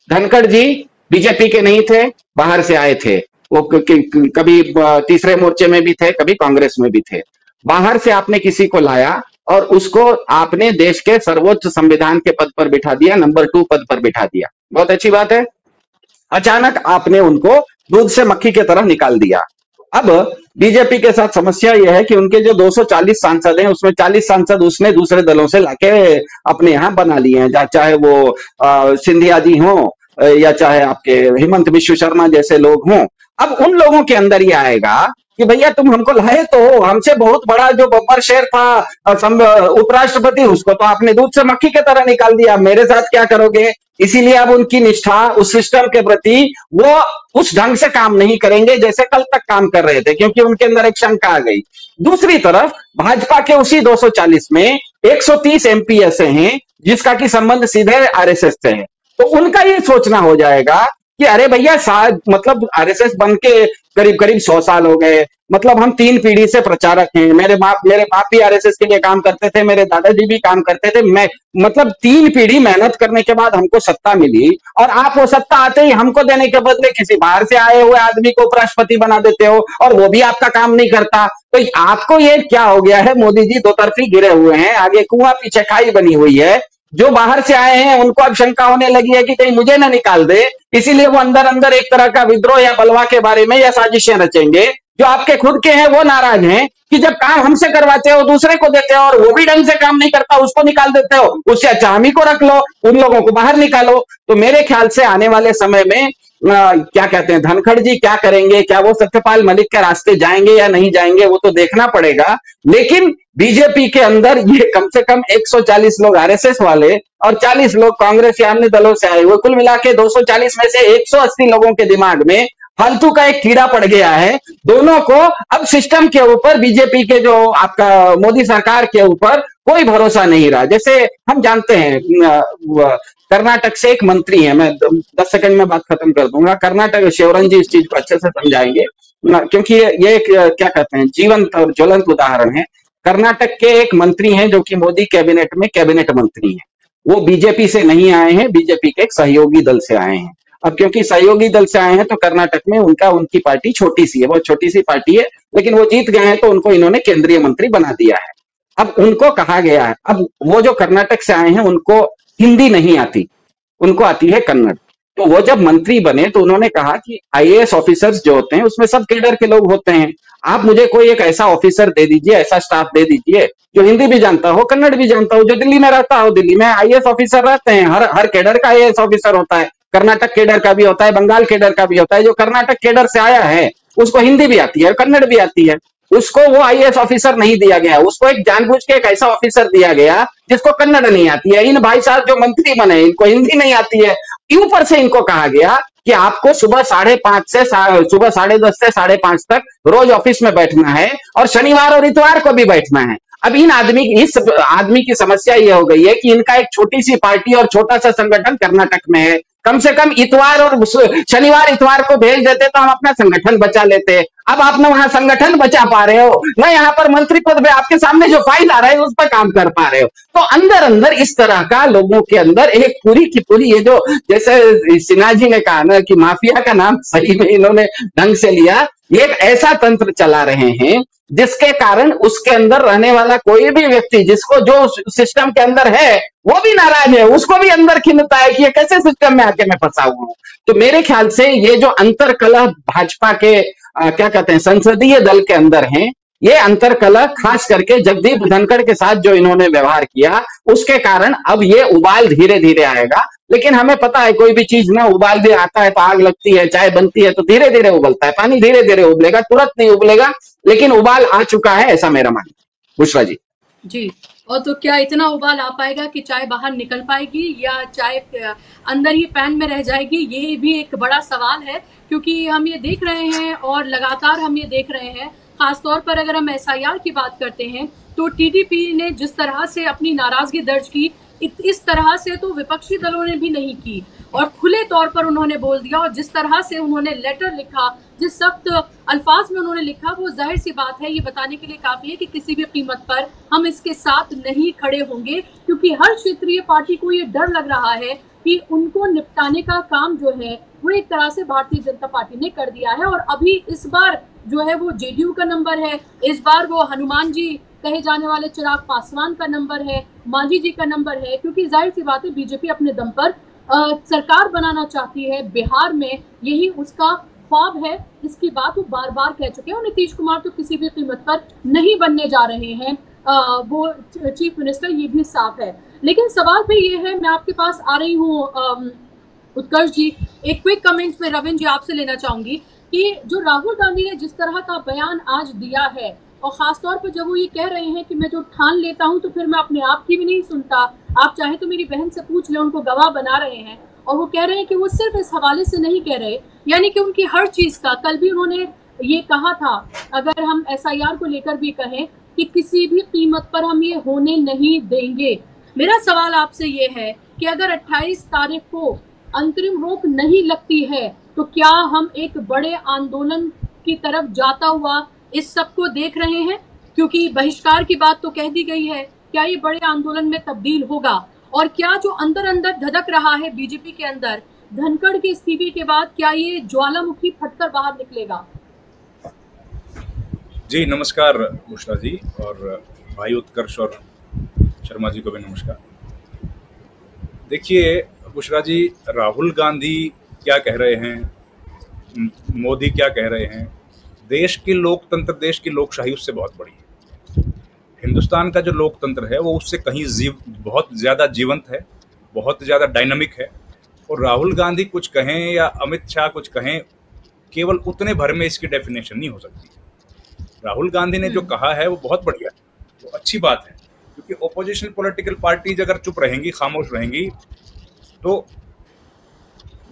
धनखड़ जी बीजेपी के नहीं थे, बाहर से आए थे, वो कभी तीसरे मोर्चे में भी थे, कभी कांग्रेस में भी थे। बाहर से आपने किसी को लाया और उसको आपने देश के सर्वोच्च संविधान के पद पर बिठा दिया, नंबर 2 पद पर बिठा दिया, बहुत अच्छी बात है। अचानक आपने उनको दूध से मक्खी की तरह निकाल दिया। अब बीजेपी के साथ समस्या यह है कि उनके जो 240 सांसद हैं उसमें 40 सांसद उसने दूसरे दलों से लाके अपने यहां बना लिए हैं, चाहे वो सिंधिया जी हों या चाहे आपके हेमंत विश्व शर्मा जैसे लोग हों। अब उन लोगों के अंदर ये आएगा कि भैया तुम हमको लाए तो हो, हमसे बहुत बड़ा जो बब्बर शेर था उपराष्ट्रपति, उसको तो आपने दूध से मक्खी की तरह निकाल दिया, मेरे साथ क्या करोगे? इसीलिए अब उनकी निष्ठा उस सिस्टम के प्रति वो उस ढंग से काम नहीं करेंगे जैसे कल तक काम कर रहे थे, क्योंकि उनके अंदर एक शंका आ गई। दूसरी तरफ भाजपा के उसी 240 में 130 एमपी ऐसे हैं जिसका की संबंध सीधे आरएसएस से है। तो उनका ये सोचना हो जाएगा कि अरे भैया मतलब आरएसएस बन के करीब करीब 100 साल हो गए, मतलब हम 3 पीढ़ी से प्रचारक हैं, मेरे बाप भी आरएसएस के लिए काम करते थे, मेरे दादाजी भी काम करते थे, मैं मतलब 3 पीढ़ी मेहनत करने के बाद हमको सत्ता मिली और आप वो सत्ता आते ही हमको देने के बदले किसी बाहर से आए हुए आदमी को उपराष्ट्रपति बना देते हो और वो भी आपका काम नहीं करता। तो आपको ये क्या हो गया है? मोदी जी दो तरफी गिरे हुए हैं, आगे कुआं पीछे खाई बनी हुई है। जो बाहर से आए हैं उनको अब शंका होने लगी है कि कहीं मुझे ना निकाल दे, इसीलिए वो अंदर अंदर एक तरह का विद्रोह या बलवा के बारे में या साजिशें रचेंगे जो आपके खुद के हैं वो नाराज हैं कि जब काम हमसे करवाते हो दूसरे को देते हो, और वो भी ढंग से काम नहीं करता उसको निकाल देते हो। उससे अच्छा हम ही को रख लो, उन लोगों को बाहर निकालो। तो मेरे ख्याल से आने वाले समय में क्या कहते हैं, धनखड़ जी क्या करेंगे, क्या वो सत्यपाल मलिक के रास्ते जाएंगे या नहीं जाएंगे, वो तो देखना पड़ेगा। लेकिन बीजेपी के अंदर ये कम से कम 140 लोग आरएसएस वाले और 40 लोग कांग्रेस या अन्य दलों से आए हुए, कुल मिला के 240 में से 180 लोगों के दिमाग में फालतू का एक कीड़ा पड़ गया है। दोनों को अब सिस्टम के ऊपर, बीजेपी के जो आपका मोदी सरकार के ऊपर कोई भरोसा नहीं रहा। जैसे हम जानते हैं कर्नाटक से एक मंत्री है, मैं 10 सेकंड में बात खत्म कर दूंगा। कर्नाटक, शिवरन जी इस चीज को अच्छे से समझाएंगे क्योंकि ये एक क्या कहते हैं जीवंत और ज्वलंत उदाहरण है। कर्नाटक के एक मंत्री हैं जो कि मोदी कैबिनेट में कैबिनेट मंत्री हैं। वो बीजेपी से नहीं आए हैं, बीजेपी के एक सहयोगी दल से आए हैं। अब क्योंकि सहयोगी दल से आए हैं तो कर्नाटक में उनकी पार्टी छोटी सी है, बहुत छोटी सी पार्टी है, लेकिन वो जीत गए हैं तो उनको इन्होंने केंद्रीय मंत्री बना दिया है। अब उनको कहा गया है, अब वो जो कर्नाटक से आए हैं उनको हिंदी नहीं आती, उनको आती है कन्नड़। तो वो जब मंत्री बने तो उन्होंने कहा कि आईएएस ऑफिसर्स जो होते हैं उसमें सब कैडर के लोग होते हैं, आप मुझे कोई एक ऐसा ऑफिसर दे दीजिए, ऐसा स्टाफ दे दीजिए जो हिंदी भी जानता हो, कन्नड़ भी जानता हो, जो दिल्ली में रहता हो। दिल्ली में आईएएस ऑफिसर रहते हैं, हर कैडर का आईएएस ऑफिसर होता है, कर्नाटक कैडर का भी होता है, बंगाल कैडर का भी होता है। जो कर्नाटक कैडर से आया है उसको हिंदी भी आती है, कन्नड़ भी आती है, उसको वो आईएएस ऑफिसर नहीं दिया गया, उसको एक जानबूझ के एक ऐसा ऑफिसर दिया गया जिसको कन्नड़ नहीं आती है। इन भाई साहब जो मंत्री बने इनको हिंदी नहीं आती है, ऊपर से इनको कहा गया कि आपको सुबह 5:30 से सुबह 10:30 से 5:30 तक रोज ऑफिस में बैठना है और शनिवार और इतवार को भी बैठना है। अब इस आदमी की समस्या ये हो गई है कि इनका एक छोटी सी पार्टी और छोटा सा संगठन कर्नाटक में है। कम से कम इतवार और शनिवार इतवार को भेज देते तो हम अपना संगठन बचा लेते। अब आप ना वहां संगठन बचा पा रहे हो, ना यहाँ पर मंत्री पद पे आपके सामने जो फाइल आ रहा है उस पर काम कर पा रहे हो। तो अंदर अंदर इस तरह का लोगों के अंदर एक पूरी की पूरी, ये जो जैसे सिन्हा जी ने कहा ना कि माफिया का नाम सही में इन्होंने ढंग से लिया, ये एक ऐसा तंत्र चला रहे हैं जिसके कारण उसके अंदर रहने वाला कोई भी व्यक्ति जिसको जो सिस्टम के अंदर है वो भी नाराज है, उसको भी अंदर खिलता है कि ये कैसे सिस्टम में आके मैं फंसा हुआ हूं। तो मेरे ख्याल से ये जो अंतर कलह भाजपा के क्या कहते हैं संसदीय दल के अंदर है, ये अंतर कलह खास करके जगदीप धनखड़ के साथ जो इन्होंने व्यवहार किया उसके कारण अब ये उबाल धीरे धीरे आएगा। लेकिन हमें पता है कोई भी चीज ना उबाल भी आता है तो आग लगती है, चाय बनती है तो धीरे धीरे उबलता है, पानी धीरे धीरे उबलेगा, तुरंत नहीं उबलेगा, लेकिन उबाल आ चुका है, ऐसा मेरा मानना है। बुशरा जी जी, और तो क्या इतना उबाल आ पाएगा कि चाय बाहर निकल पाएगी या चाय अंदर ही पैन में रह जाएगी, ये भी एक बड़ा सवाल है। क्योंकि हम ये देख रहे हैं और लगातार हम ये देख रहे हैं, खासतौर पर अगर हम एसआईआर की बात करते हैं तो टीडीपी ने जिस तरह से अपनी नाराजगी दर्ज की, इस तरह से तो विपक्षी दलों ने भी नहीं की और खुले तौर पर उन्होंने बोल दिया। और जिस तरह से उन्होंने लेटर लिखा, जिस सख्त अल्फाज में उन्होंने लिखा, वो जाहिर सी बात है ये बताने के लिए काफी है कि किसी भी कीमत पर हम इसके साथ नहीं खड़े होंगे। क्योंकि हर क्षेत्रीय पार्टी को ये डर लग रहा है कि उनको निपटाने का काम जो है वो एक तरह से भारतीय जनता पार्टी ने कर दिया है। और अभी इस बार जो है वो जेडीयू का नंबर है, इस बार वो हनुमान जी कहे जाने वाले चिराग पासवान का नंबर है, मांझी जी का नंबर है। क्योंकि जाहिर सी बात है बीजेपी अपने दम पर सरकार बनाना चाहती है, बिहार में यही उसका ख्वाब है, इसकी बात वो बार बार कह चुके हैं। और नीतीश कुमार तो किसी भी कीमत पर नहीं बनने जा रहे हैं वो चीफ मिनिस्टर, ये भी साफ है। लेकिन सवाल भी ये है, मैं आपके पास आ रही हूँ उत्कर्ष जी, एक क्विक कमेंट्स में रविंद्र जी आपसे लेना चाहूंगी कि जो राहुल गांधी ने जिस तरह का बयान आज दिया है, और खासतौर पर जब वो ये कह रहे हैं कि मैं जो ठान लेता हूं तो फिर मैं अपने आप की भी नहीं सुनता, आप चाहे तो मेरी बहन से पूछ लें, उनको गवाह बना रहे हैं। और वो कह रहे हैं कि वो सिर्फ इस हवाले से नहीं कह रहे, यानी कि उनकी हर चीज का, कल भी उन्होंने ये कहा था, अगर हम एसआईआर को लेकर भी कहें कि किसी भी कीमत पर हम ये होने नहीं देंगे। मेरा सवाल आपसे ये है कि अगर 28 तारीख को अंतरिम रोक नहीं लगती है तो क्या हम एक बड़े आंदोलन की तरफ जाता हुआ इस सब को देख रहे हैं? क्योंकि बहिष्कार की बात तो कह दी गई है, क्या ये बड़े आंदोलन में तब्दील होगा? और क्या जो अंदर अंदर धधक रहा है बीजेपी के अंदर धनखड़ के इस्तीफे के बाद, क्या ये ज्वालामुखी फटकर बाहर निकलेगा? जी नमस्कार बुशरा जी, और भाई उत्कर्ष और शर्मा जी को भी नमस्कार। देखिए बुशरा जी, राहुल गांधी क्या कह रहे हैं, मोदी क्या कह रहे हैं, देश की लोकतंत्र, देश की लोकशाही उससे बहुत बड़ी है। हिंदुस्तान का जो लोकतंत्र है वो उससे कहीं बहुत ज्यादा जीवंत है, बहुत ज्यादा डायनामिक है। और राहुल गांधी कुछ कहें या अमित शाह कुछ कहें, केवल उतने भर में इसकी डेफिनेशन नहीं हो सकती। राहुल गांधी ने जो कहा है वो बहुत बढ़िया है, वो अच्छी बात है, क्योंकि ओपोजिशन पॉलिटिकल पार्टीज अगर चुप रहेंगी, खामोश रहेंगी, तो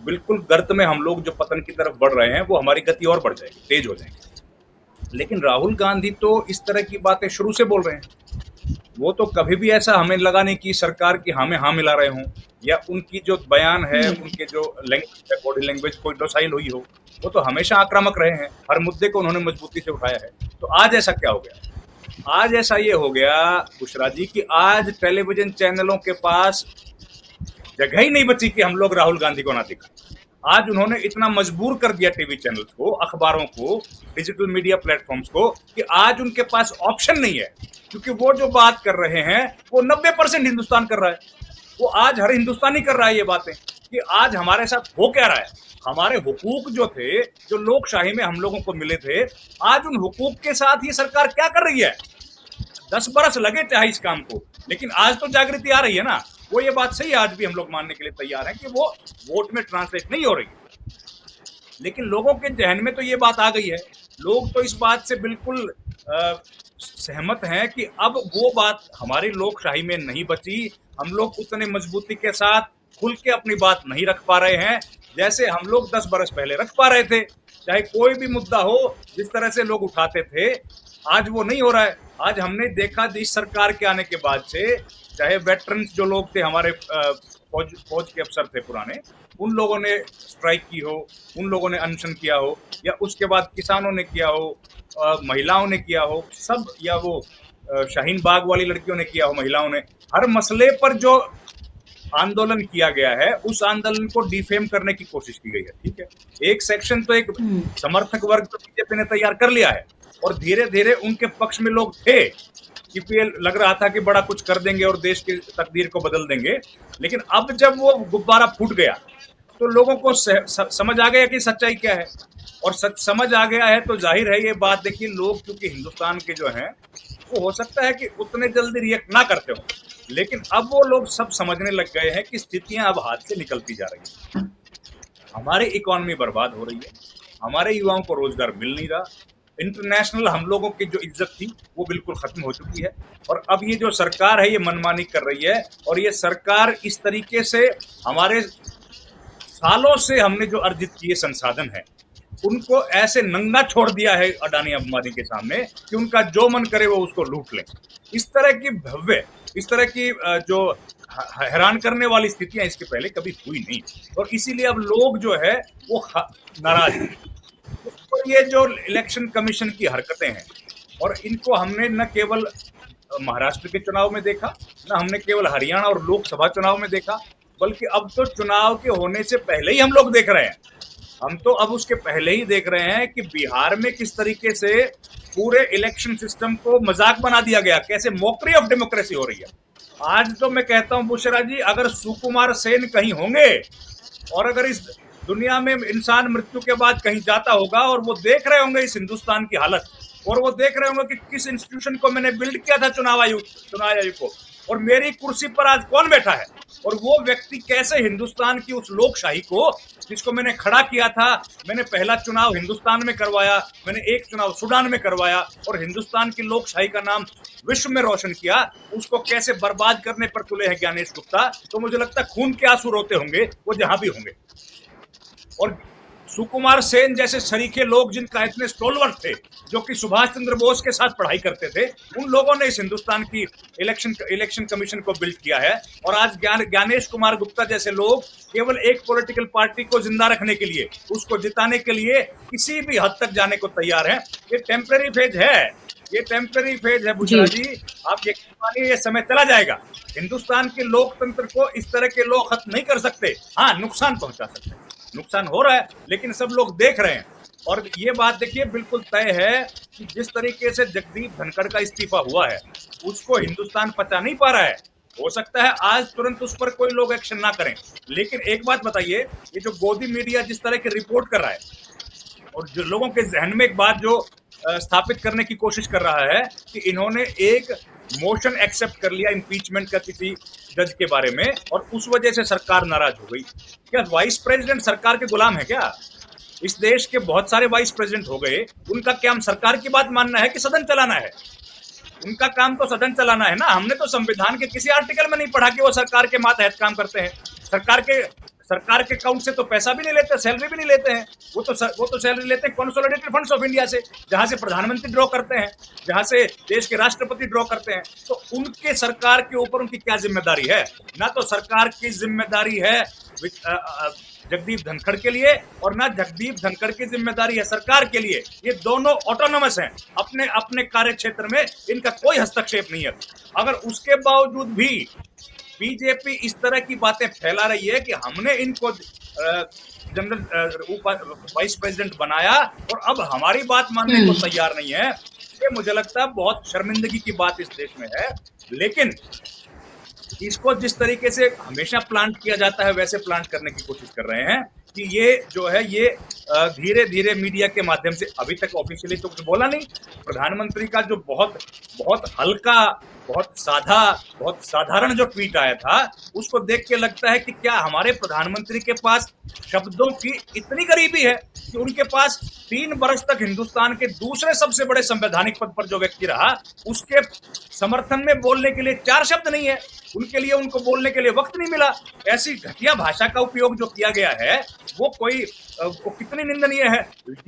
बिल्कुल गर्त में हम लोग जो पतन की तरफ बढ़ रहे हैं वो हमारी गति और बढ़ जाएगी, तेज हो जाएगी। लेकिन राहुल गांधी तो इस तरह की बातें शुरू से बोल रहे हैं। वो तो कभी भी ऐसा हमें लगा नहीं कि सरकार की हाँ में हाँ मिला रहे हों, या उनकी जो बयान है, उनके जो लैंग्वेज है, बॉडी लैंग्वेज कोई डोसाइल हुई हो। वो तो हमेशा आक्रामक रहे हैं, हर मुद्दे को उन्होंने मजबूती से उठाया है। तो आज ऐसा क्या हो गया? आज ऐसा ये हो गया बुशरा जी कि आज टेलीविजन चैनलों के पास जगह ही नहीं बची कि हम लोग राहुल गांधी को ना दिखाएं। आज उन्होंने इतना मजबूर कर दिया टीवी चैनल्स को, अखबारों को, डिजिटल मीडिया प्लेटफॉर्म्स को, कि आज उनके पास ऑप्शन नहीं है, क्योंकि वो जो बात कर रहे हैं वो 90% हिंदुस्तान कर रहा है। वो आज हर हिंदुस्तानी कर रहा है ये बातें कि आज हमारे साथ हो क्या रहा है। हमारे हुकूक जो थे, जो लोकशाही में हम लोगों को मिले थे, आज उन हुकूक के साथ ये सरकार क्या कर रही है। 10 बरस लगे चाहे इस काम को, लेकिन आज तो जागृति आ रही है ना। वो ये बात सही है, आज भी हम लोग मानने के लिए तैयार हैं कि वो वोट में ट्रांसलेट नहीं हो रही, लेकिन लोगों के जहन में तो ये बात आ गई है। लोग तो इस बात से बिल्कुल सहमत हैं कि अब वो बात हमारी लोकशाही में नहीं बची। हम लोग उतने मजबूती के साथ खुल के अपनी बात नहीं रख पा रहे हैं जैसे हम लोग 10 बरस पहले रख पा रहे थे। चाहे कोई भी मुद्दा हो, जिस तरह से लोग उठाते थे, आज वो नहीं हो रहा है। आज हमने देखा इस सरकार के आने के बाद से, चाहे वेटरन्स जो लोग थे, हमारे फौज के अफसर थे पुराने, उन लोगों ने स्ट्राइक की हो, उन लोगों ने अनशन किया हो, या उसके बाद किसानों ने किया हो, महिलाओं ने किया हो, सब, या वो शाहीन बाग वाली लड़कियों ने किया हो, महिलाओं ने, हर मसले पर जो आंदोलन किया गया है उस आंदोलन को डिफेम करने की कोशिश की गई है। ठीक है, एक सेक्शन तो एक समर्थक वर्ग तो बीजेपी ने तैयार कर लिया है, और धीरे धीरे उनके पक्ष में लोग थे कि लग रहा था कि बड़ा कुछ कर देंगे और देश की तकदीर को बदल देंगे। लेकिन अब जब वो गुब्बारा फूट गया तो लोगों को समझ आ गया कि सच्चाई क्या है, और समझ आ गया है तो जाहिर है ये बात, देखिए लोग क्योंकि हिंदुस्तान के जो हैं वो हो सकता है कि उतने जल्दी रिएक्ट ना करते हो, लेकिन अब वो लोग सब समझने लग गए हैं कि स्थितियां अब हाथ से निकलती जा रही हैं। हमारी इकोनॉमी बर्बाद हो रही है, हमारे युवाओं को रोजगार मिल नहीं रहा, इंटरनेशनल हम लोगों की जो इज्जत थी वो बिल्कुल खत्म हो चुकी है। और अब ये जो सरकार है ये मनमानी कर रही है, और ये सरकार इस तरीके से हमारे सालों से हमने जो अर्जित किए संसाधन है उनको ऐसे नंगा छोड़ दिया है अडानी अंबानी के सामने कि उनका जो मन करे वो उसको लूट लें। इस तरह की भव्य, इस तरह की जो हैरान करने वाली स्थितियां इसके पहले कभी हुई नहीं, और इसीलिए अब लोग जो है वो नाराज हैं। तो ये जो इलेक्शन कमीशन की हरकतें हैं, और इनको हमने न केवल महाराष्ट्र के चुनाव में देखा, न हमने केवल हरियाणा और लोकसभा चुनाव में देखा, बल्कि अब तो चुनाव के होने से पहले ही हम लोग देख रहे हैं। हम तो अब उसके पहले ही देख रहे हैं कि बिहार में किस तरीके से पूरे इलेक्शन सिस्टम को मजाक बना दिया गया, कैसे मॉकरी ऑफ डेमोक्रेसी हो रही है। आज तो मैं कहता हूं बुशरा जी, अगर सुकुमार सेन कहीं होंगे, और अगर इस दुनिया में इंसान मृत्यु के बाद कहीं जाता होगा और वो देख रहे होंगे इस हिंदुस्तान की हालत, और वो देख रहे होंगे कि किस इंस्टीट्यूशन को मैंने बिल्ड किया था, चुनाव आयोग को, और मेरी कुर्सी पर आज कौन बैठा है, और वो व्यक्ति कैसे हिंदुस्तान की उस लोकशाही को जिसको मैंने खड़ा किया था, मैंने पहला चुनाव हिंदुस्तान में करवाया, मैंने एक चुनाव सूडान में करवाया, और हिंदुस्तान की लोकशाही का नाम विश्व में रोशन किया, उसको कैसे बर्बाद करने पर तुले हैं ज्ञानेश गुप्ता। तो मुझे लगता है खून के आंसू रोते होंगे वो जहां भी होंगे। और सुकुमार सेन जैसे सरीखे लोग जिनका इतने स्टोलवर्थ थे, जो कि सुभाष चंद्र बोस के साथ पढ़ाई करते थे, उन लोगों ने इस हिंदुस्तान की इलेक्शन कमीशन को बिल्ड किया है। और आज ज्ञानेश कुमार गुप्ता जैसे लोग केवल एक पॉलिटिकल पार्टी को जिंदा रखने के लिए, उसको जिताने के लिए किसी भी हद तक जाने को तैयार है। ये टेम्पररी फेज है, ये टेम्पररी फेज है बुशरा जी। आप यकीन मानिए ये समय चला जाएगा। हिंदुस्तान के लोकतंत्र को इस तरह के लोग खत्म नहीं कर सकते। हाँ, नुकसान पहुंचा सकते हैं, नुकसान हो रहा है, लेकिन सब लोग देख रहे हैं। और ये बात देखिए बिल्कुल तय है कि जिस तरीके से जगदीप धनखड़ का इस्तीफा हुआ है उसको हिंदुस्तान पचा नहीं पा रहा है। हो सकता है आज तुरंत उस पर कोई लोग एक्शन ना करें, लेकिन एक बात बताइए, ये जो गोदी मीडिया जिस तरह की रिपोर्ट कर रहा है, और जो लोगों के जहन में एक बात जो स्थापित करने की कोशिश कर रहा है कि इन्होंने एक मोशन एक्सेप्ट कर लिया इम्पीचमेंट का किसी जज के बारे में और उस वजह से सरकार नाराज हो गई। क्या वाइस प्रेसिडेंट सरकार के गुलाम है क्या? इस देश के बहुत सारे वाइस प्रेसिडेंट हो गए, उनका क्या हम सरकार की बात मानना है कि सदन चलाना है? उनका काम तो सदन चलाना है ना। हमने तो संविधान के किसी आर्टिकल में नहीं पढ़ा कि वो सरकार के मातहत काम करते हैं। सरकार के अकाउंट से तो पैसा भी नहीं लेते, सैलरी भी नहीं लेते हैं। वो तो सैलरी लेते हैं कंसोलिडेटेड फंड्स ऑफ इंडिया से, जहां से प्रधानमंत्री ड्रॉ करते हैं, जहां से देश के राष्ट्रपति ड्रॉ करते हैं। तो उनके सरकार के ऊपर उनकी क्या जिम्मेदारी है? ना तो सरकार की जिम्मेदारी है जगदीप धनखड़ के लिए और ना जगदीप धनखड़ की जिम्मेदारी है सरकार के लिए। ये दोनों ऑटोनोमस हैं, अपने अपने कार्य क्षेत्र में इनका कोई हस्तक्षेप नहीं है। अगर उसके बावजूद भी बीजेपी इस तरह की बातें फैला रही है कि हमने इनको जनरल वाइस प्रेसिडेंट बनाया और अब हमारी बात मानने को तैयार नहीं है, ये मुझे लगता है बहुत शर्मिंदगी की बात इस देश में है। लेकिन इसको जिस तरीके से हमेशा प्लांट किया जाता है वैसे प्लांट करने की कोशिश कर रहे हैं कि ये जो है ये धीरे धीरे मीडिया के माध्यम से, अभी तक ऑफिशियली तो कुछ बोला नहीं। प्रधानमंत्री का जो बहुत बहुत हल्का, बहुत साधा, बहुत साधारण जो ट्वीट आया था उसको देख के लगता है कि क्या हमारे प्रधानमंत्री के पास शब्दों की इतनी गरीबी है कि उनके पास 3 वर्ष तक हिंदुस्तान के दूसरे सबसे बड़े संवैधानिक पद पर जो व्यक्ति रहा उसके समर्थन में बोलने के लिए 4 शब्द नहीं है, उनके लिए उनको बोलने के लिए वक्त नहीं मिला। ऐसी घटिया भाषा का उपयोग जो किया गया है वो कितनी निंदनीय है।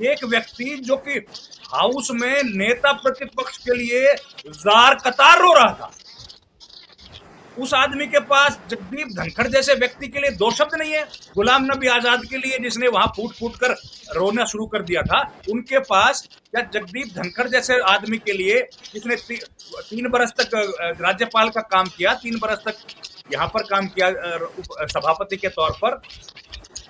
एक व्यक्ति जो कि हाउस में नेता प्रतिपक्ष के लिए जार कतार रो रहा था, उस आदमी के पास जगदीप धनखड़ जैसे व्यक्ति के लिए 2 शब्द नहीं है। गुलाम नबी आजाद के लिए जिसने वहां फूट फूट कर रोना शुरू कर दिया था, उनके पास या जगदीप धनखड़ जैसे आदमी के लिए जिसने 3 बरस तक राज्यपाल का काम किया, 3 बरस तक यहाँ पर काम किया सभापति के तौर पर,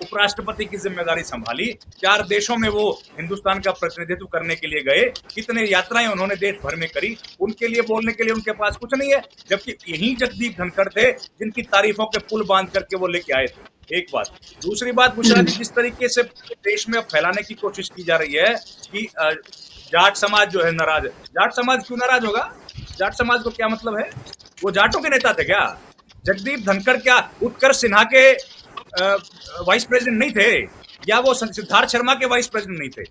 उपराष्ट्रपति की जिम्मेदारी संभाली, 4 देशों में वो हिंदुस्तान का प्रतिनिधित्व करने के लिए गए, कितने यात्राएं उन्होंने देश भर में करी, उनके लिए बोलने के लिए उनके पास कुछ नहीं है। जबकि यही जगदीप धनखड़ थे जिनकी तारीफों के पुल बांध करके वो लेके आए थे। एक बात। दूसरी बात, बुशरा जी, जिस तरीके से देश में फैलाने की कोशिश की जा रही है कि जाट समाज जो है नाराज है। जाट समाज क्यों नाराज होगा? जाट समाज को क्या मतलब है? वो जाटों के नेता थे क्या? जगदीप धनखड़ क्या उत्कर्ष सिन्हा के वाइस प्रेसिडेंट नहीं थे? या वो सिद्धार्थ शर्मा के वाइस प्रेसिडेंट नहीं थे?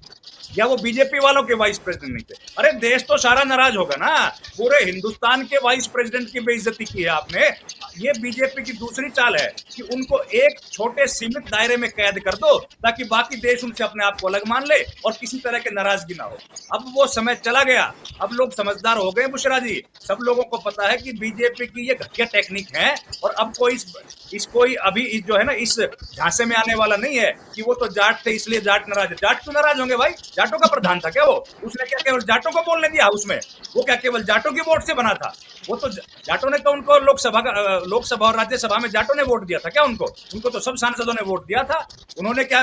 या वो बीजेपी वालों के वाइस प्रेसिडेंट नहीं थे? अरे देश तो सारा नाराज होगा ना। पूरे हिंदुस्तान के वाइस प्रेसिडेंट की बेइज्जती की है आपने। ये बीजेपी की दूसरी चाल है कि उनको एक छोटे सीमित दायरे में कैद कर दो ताकि बाकी देश उनसे अपने आप को अलग मान ले और किसी तरह के नाराजगी ना हो। अब वो समय चला गया, अब लोग समझदार हो गए बुशरा जी। सब लोगों को पता है कि बीजेपी की ये घटिया टेक्निक है और अब कोई अभी जो है ना इस झांसे में आने वाला नहीं है कि वो तो जाट थे इसलिए जाट नाराज है। जाट क्यों नाराज होंगे भाई? जाटों का प्रधान था क्या वो? उसने क्या केवल जाटों को बोलने दिया हाउस में? वो क्या केवल जाटों की वोट से बना था? वो तो जाटों ने तो उनको लोकसभा और राज्यसभा में जाटों ने वोट दिया था क्या उनको तो सब सांसदों ने वोट दिया था। उन्होंने क्या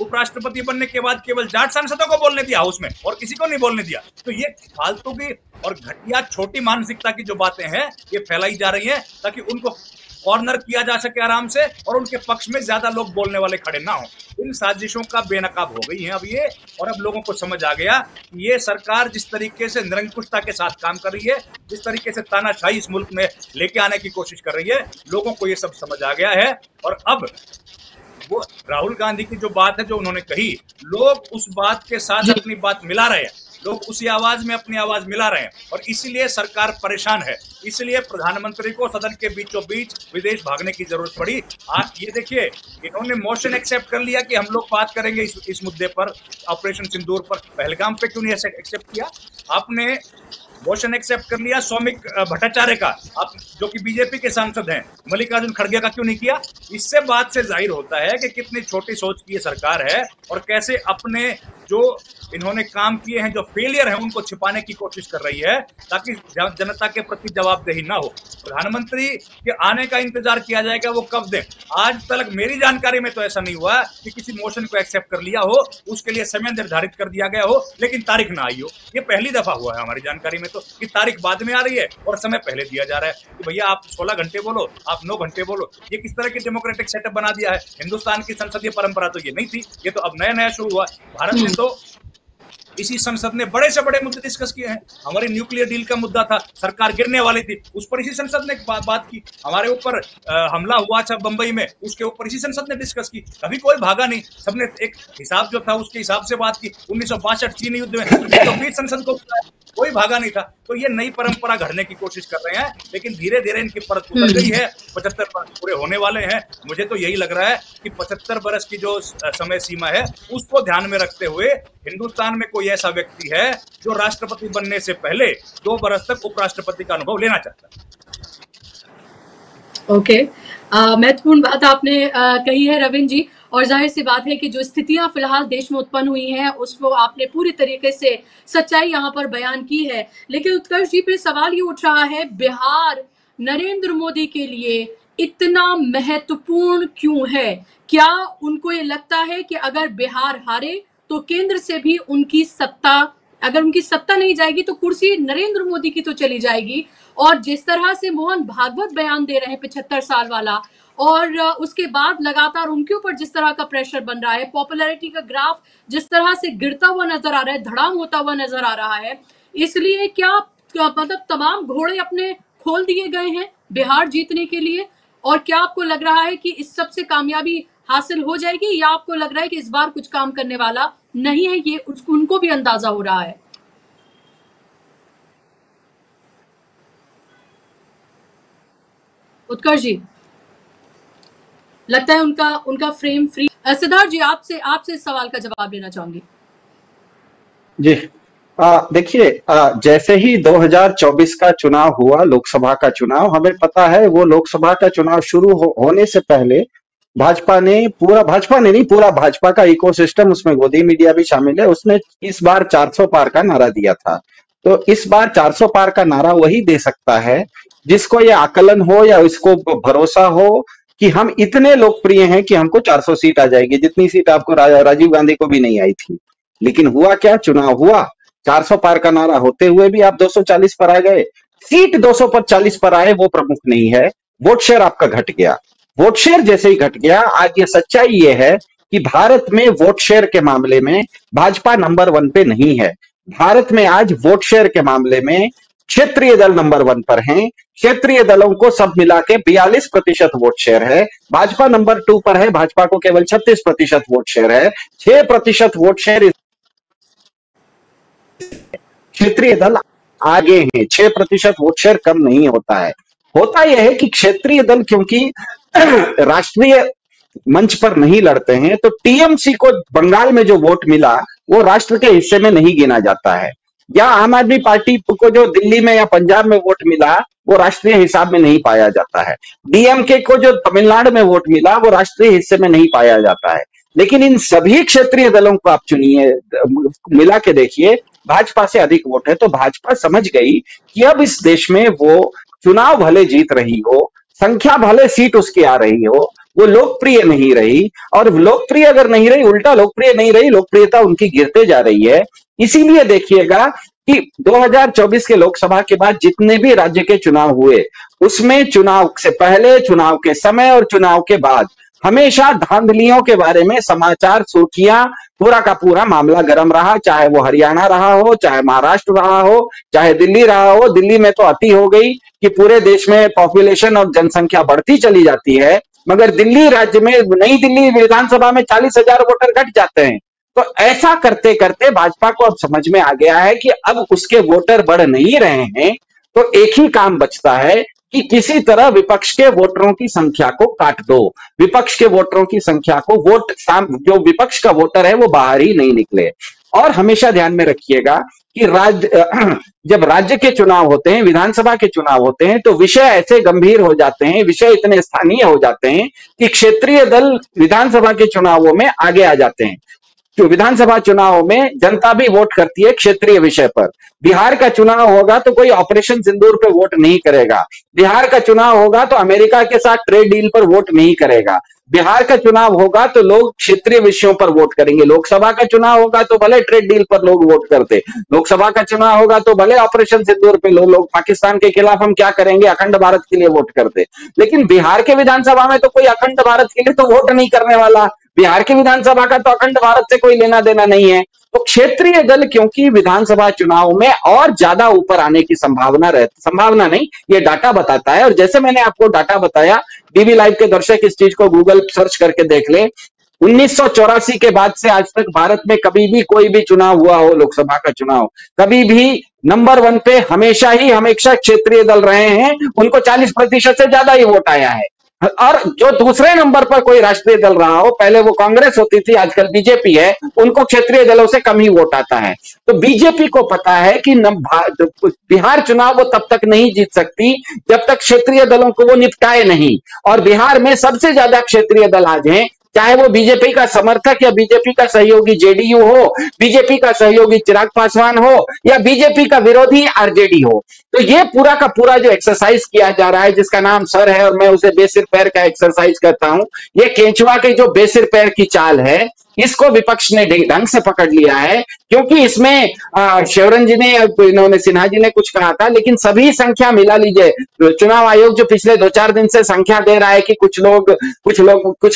उपराष्ट्रपति बनने के बाद केवल जाट सांसदों को बोलने दिया हाउस में और किसी को नहीं बोलने दिया? तो ये फालतू की और घटिया छोटी मानसिकता की जो बातें हैं ये फैलाई जा रही हैं ताकि उनको कॉर्नर किया जा सके आराम से और उनके पक्ष में ज्यादा लोग बोलने वाले खड़े ना हो। इन साजिशों का बेनकाब हो गई है अब ये, और अब लोगों को समझ आ गया कि ये सरकार जिस तरीके से निरंकुशता के साथ काम कर रही है, जिस तरीके से तानाशाही इस मुल्क में लेके आने की कोशिश कर रही है, लोगों को ये सब समझ आ गया है। और अब वो राहुल गांधी की जो बात है जो उन्होंने कही, लोग उस बात के साथ अपनी बात मिला रहे हैं, लोग उसी आवाज में अपनी आवाज मिला रहे हैं और इसीलिए सरकार परेशान है। इसलिए प्रधानमंत्री को सदन के बीचों बीच विदेश भागने की जरूरत पड़ी। आज ये देखिए, इन्होंने मोशन एक्सेप्ट कर लिया कि हम लोग बात करेंगे इस मुद्दे पर, ऑपरेशन सिंदूर पर। पहलगाम पे क्यों नहीं एक्सेप्ट किया आपने? मोशन एक्सेप्ट कर लिया सौमिक भट्टाचार्य का, आप जो कि बीजेपी के सांसद हैं, मल्लिकार्जुन खड़गे का क्यों नहीं किया? इससे बात से जाहिर होता है कि कितनी छोटी सोच की ये सरकार है और कैसे अपने जो इन्होंने काम किए हैं, जो फेलियर है, उनको छिपाने की कोशिश कर रही है ताकि जनता के प्रति जवाबदेही ना हो। प्रधानमंत्री के आने का इंतजार किया जाएगा, वो कब दें? आज तक मेरी जानकारी में तो ऐसा नहीं हुआ कि किसी मोशन को एक्सेप्ट कर लिया हो, उसके लिए समय निर्धारित कर दिया गया हो लेकिन तारीख ना आई हो। ये पहली दफा हुआ है हमारी जानकारी में। तो कि तारीख बाद में आ रही है और समय पहले दिया जा रहा है कि भैया आप 16 घंटे बोलो, आप 9 घंटे बोलो। ये किस तरह की डेमोक्रेटिक सेटअप बना दिया है। हिंदुस्तान की संसदीय परंपरा तो ये नहीं थी, ये तो अब नया नया शुरू हुआ। भारत ने तो इसी संसद ने बड़े से बड़े मुद्दे डिस्कस किए हैं। हमारी न्यूक्लियर डील का मुद्दा था, सरकार गिरने वाली थी, उस पर इसी संसद ने बात की। हमारे ऊपर हमला हुआ था बंबई में, उसके ऊपर इसी संसद ने डिस्कस की। कभी कोई भागा नहीं, सबने एक हिसाब जो था उसके हिसाब से बात की। 1962 चीन युद्ध में तो बीच संसद को कोई भागा नहीं था। तो ये नई परंपरा घड़ने की कोशिश कर रहे हैं, लेकिन धीरे धीरे इनकी परत उतर गई है। 75 वर्ष पूरे होने वाले हैं। मुझे तो यही लग रहा है कि 75 वर्ष की जो समय सीमा है उसको ध्यान में रखते हुए हिंदुस्तान में कोई ऐसा व्यक्ति है जो राष्ट्रपति बनने से पहले 2 वर्ष तक उपराष्ट्रपति का अनुभव लेना चाहता है। ओके, महत्वपूर्ण बात आपने कही है रविंद्र जी, और जाहिर सी बात है कि जो स्थितियां फिलहाल देश में उत्पन्न हुई हैं उसको आपने पूरी तरीके से सच्चाई यहाँ पर बयान की है। लेकिन उत्कर्ष जी पे सवाल ये उठ रहा है, बिहार नरेंद्र मोदी के लिए इतना महत्वपूर्ण क्यों है? क्या उनको ये लगता है कि अगर बिहार हारे तो केंद्र से भी उनकी सत्ता, अगर उनकी सत्ता नहीं जाएगी तो कुर्सी नरेंद्र मोदी की तो चली जाएगी? और जिस तरह से मोहन भागवत बयान दे रहे हैं 75 साल वाला, और उसके बाद लगातार उनके ऊपर जिस तरह का प्रेशर बन रहा है, पॉपुलैरिटी का ग्राफ जिस तरह से गिरता हुआ नजर आ रहा है, धड़ाम होता हुआ नजर आ रहा है, इसलिए क्या मतलब तमाम घोड़े अपने खोल दिए गए हैं बिहार जीतने के लिए? और क्या आपको लग रहा है कि इस सब से कामयाबी हासिल हो जाएगी, या आपको लग रहा है कि इस बार कुछ काम करने वाला नहीं है, ये उनको भी अंदाजा हो रहा है? उत्कर्ष जी, लगता है उनका फ्रेम फ्री। सिद्धार्थ जी, आपसे इस सवाल का जवाब लेना चाहूंगी। जी, देखिए, जैसे ही 2024 का चुनाव हुआ, लोकसभा का चुनाव, हमें पता है वो लोकसभा का चुनाव शुरू होने से पहले भाजपा ने पूरा भाजपा का इकोसिस्टम, उसमें गोदी मीडिया भी शामिल है, उसने इस बार 400 पार का नारा दिया था। तो इस बार 400 पार का नारा वही दे सकता है जिसको ये आकलन हो या इसको भरोसा हो कि हम इतने लोकप्रिय हैं कि हमको 400 सीट आ जाएगी, जितनी सीट आपको राजीव गांधी को भी नहीं आई थी। लेकिन हुआ क्या? चुनाव हुआ, 400 पार का नारा होते हुए भी आप 240 पर आ गए। सीट 240 पर आए वो प्रमुख नहीं है, वोट शेयर आपका घट गया। वोट शेयर जैसे ही घट गया, आज ये सच्चाई ये है कि भारत में वोट शेयर के मामले में भाजपा नंबर 1 पे नहीं है। भारत में आज वोट शेयर के मामले में क्षेत्रीय दल नंबर 1 पर हैं। क्षेत्रीय दलों को सब मिला के 42% वोट शेयर है। भाजपा नंबर 2 पर है, भाजपा को केवल 36% वोट शेयर है। 6% वोट शेयर क्षेत्रीय दल आगे हैं। 6% वोट शेयर कम नहीं होता है। होता यह है कि क्षेत्रीय दल क्योंकि राष्ट्रीय मंच पर नहीं लड़ते हैं, तो टीएमसी को बंगाल में जो वोट मिला वो राष्ट्र के हिस्से में नहीं गिना जाता है, या आम आदमी पार्टी को जो दिल्ली में या पंजाब में वोट मिला वो राष्ट्रीय हिसाब में नहीं पाया जाता है। डीएमके को जो तमिलनाडु में वोट मिला वो राष्ट्रीय हिस्से में नहीं पाया जाता है। लेकिन इन सभी क्षेत्रीय दलों को आप चुनिए, मिला के देखिए, भाजपा से अधिक वोट है। तो भाजपा समझ गई कि अब इस देश में वो चुनाव भले जीत रही हो, संख्या भले सीट उसकी आ रही हो, वो लोकप्रिय नहीं रही, और लोकप्रिय अगर नहीं रही, उल्टा लोकप्रिय नहीं रही, लोकप्रियता उनकी गिरते जा रही है। इसीलिए देखिएगा कि 2024 के लोकसभा के बाद जितने भी राज्य के चुनाव हुए, उसमें चुनाव से पहले, चुनाव के समय और चुनाव के बाद हमेशा धांधलियों के बारे में समाचार, सुर्खियां, पूरा का पूरा मामला गर्म रहा। चाहे वो हरियाणा रहा हो, चाहे महाराष्ट्र रहा हो, चाहे दिल्ली रहा हो। दिल्ली में तो अति हो गई कि पूरे देश में पॉपुलेशन और जनसंख्या बढ़ती चली जाती है, मगर दिल्ली राज्य में, नई दिल्ली विधानसभा में 40,000 वोटर घट जाते हैं। तो ऐसा करते करते भाजपा को अब समझ में आ गया है कि अब उसके वोटर बढ़ नहीं रहे हैं, तो एक ही काम बचता है कि किसी तरह विपक्ष के वोटरों की संख्या को काट दो। विपक्ष के वोटरों की संख्या को, जो विपक्ष का वोटर है वो बाहर ही नहीं निकले। और हमेशा ध्यान में रखिएगा कि जब राज्य के चुनाव होते हैं, विधानसभा के चुनाव होते हैं, तो विषय ऐसे गंभीर हो जाते हैं, विषय इतने स्थानीय हो जाते हैं कि क्षेत्रीय दल विधानसभा के चुनावों में आगे आ जाते हैं। तो विधानसभा चुनाव में जनता भी वोट करती है क्षेत्रीय विषय पर। बिहार का चुनाव होगा तो कोई ऑपरेशन सिंदूर पे वोट नहीं करेगा। बिहार का चुनाव होगा तो अमेरिका के साथ ट्रेड डील पर वोट नहीं करेगा। बिहार का चुनाव होगा तो लोग क्षेत्रीय विषयों पर वोट करेंगे, लोकसभा का चुनाव होगा तो भले ट्रेड डील पर लोग वोट करते, लोकसभा का चुनाव होगा तो भले ऑपरेशन सिंदूर पे लोग पाकिस्तान के खिलाफ हम क्या करेंगे अखंड भारत के लिए वोट करते। लेकिन बिहार के विधानसभा में तो कोई अखंड भारत के लिए तो वोट नहीं करने वाला, बिहार की विधानसभा का तो अखंड भारत से कोई लेना देना नहीं है। तो क्षेत्रीय दल क्योंकि विधानसभा चुनाव में और ज्यादा ऊपर आने की संभावना नहीं, ये डाटा बताता है। और जैसे मैंने आपको डाटा बताया, डीवी लाइव के दर्शक इस चीज को गूगल सर्च करके देख ले, 1984 के बाद से आज तक भारत में कभी भी कोई भी चुनाव हुआ हो, लोकसभा का चुनाव, कभी भी नंबर 1 पे हमेशा क्षेत्रीय दल रहे हैं, उनको 40% से ज्यादा ही वोट आया है। और जो दूसरे नंबर पर कोई राष्ट्रीय दल रहा हो, पहले वो कांग्रेस होती थी, आजकल बीजेपी है, उनको क्षेत्रीय दलों से कम ही वोट आता है। तो बीजेपी को पता है कि बिहार चुनाव वो तब तक नहीं जीत सकती जब तक क्षेत्रीय दलों को वो निपटाए नहीं। और बिहार में सबसे ज्यादा क्षेत्रीय दल आज हैं, चाहे वो बीजेपी का समर्थक या बीजेपी का सहयोगी जेडीयू हो, बीजेपी का सहयोगी चिराग पासवान हो या बीजेपी का विरोधी आरजेडी हो। तो ये पूरा का पूरा जो एक्सरसाइज किया जा रहा है, जिसका नाम सर है और मैं उसे बेसिर पैर का एक्सरसाइज कहता हूं, ये केंचुआ के जो बेसिर पैर की चाल है, इसको विपक्ष ने ढंग से पकड़ लिया है। क्योंकि इसमें शिवरन जी ने, इन्होंने सिन्हा जी ने कुछ कहा था, लेकिन सभी संख्या मिला लीजिए। चुनाव आयोग जो पिछले 2-4 दिन से संख्या दे रहा है कि कुछ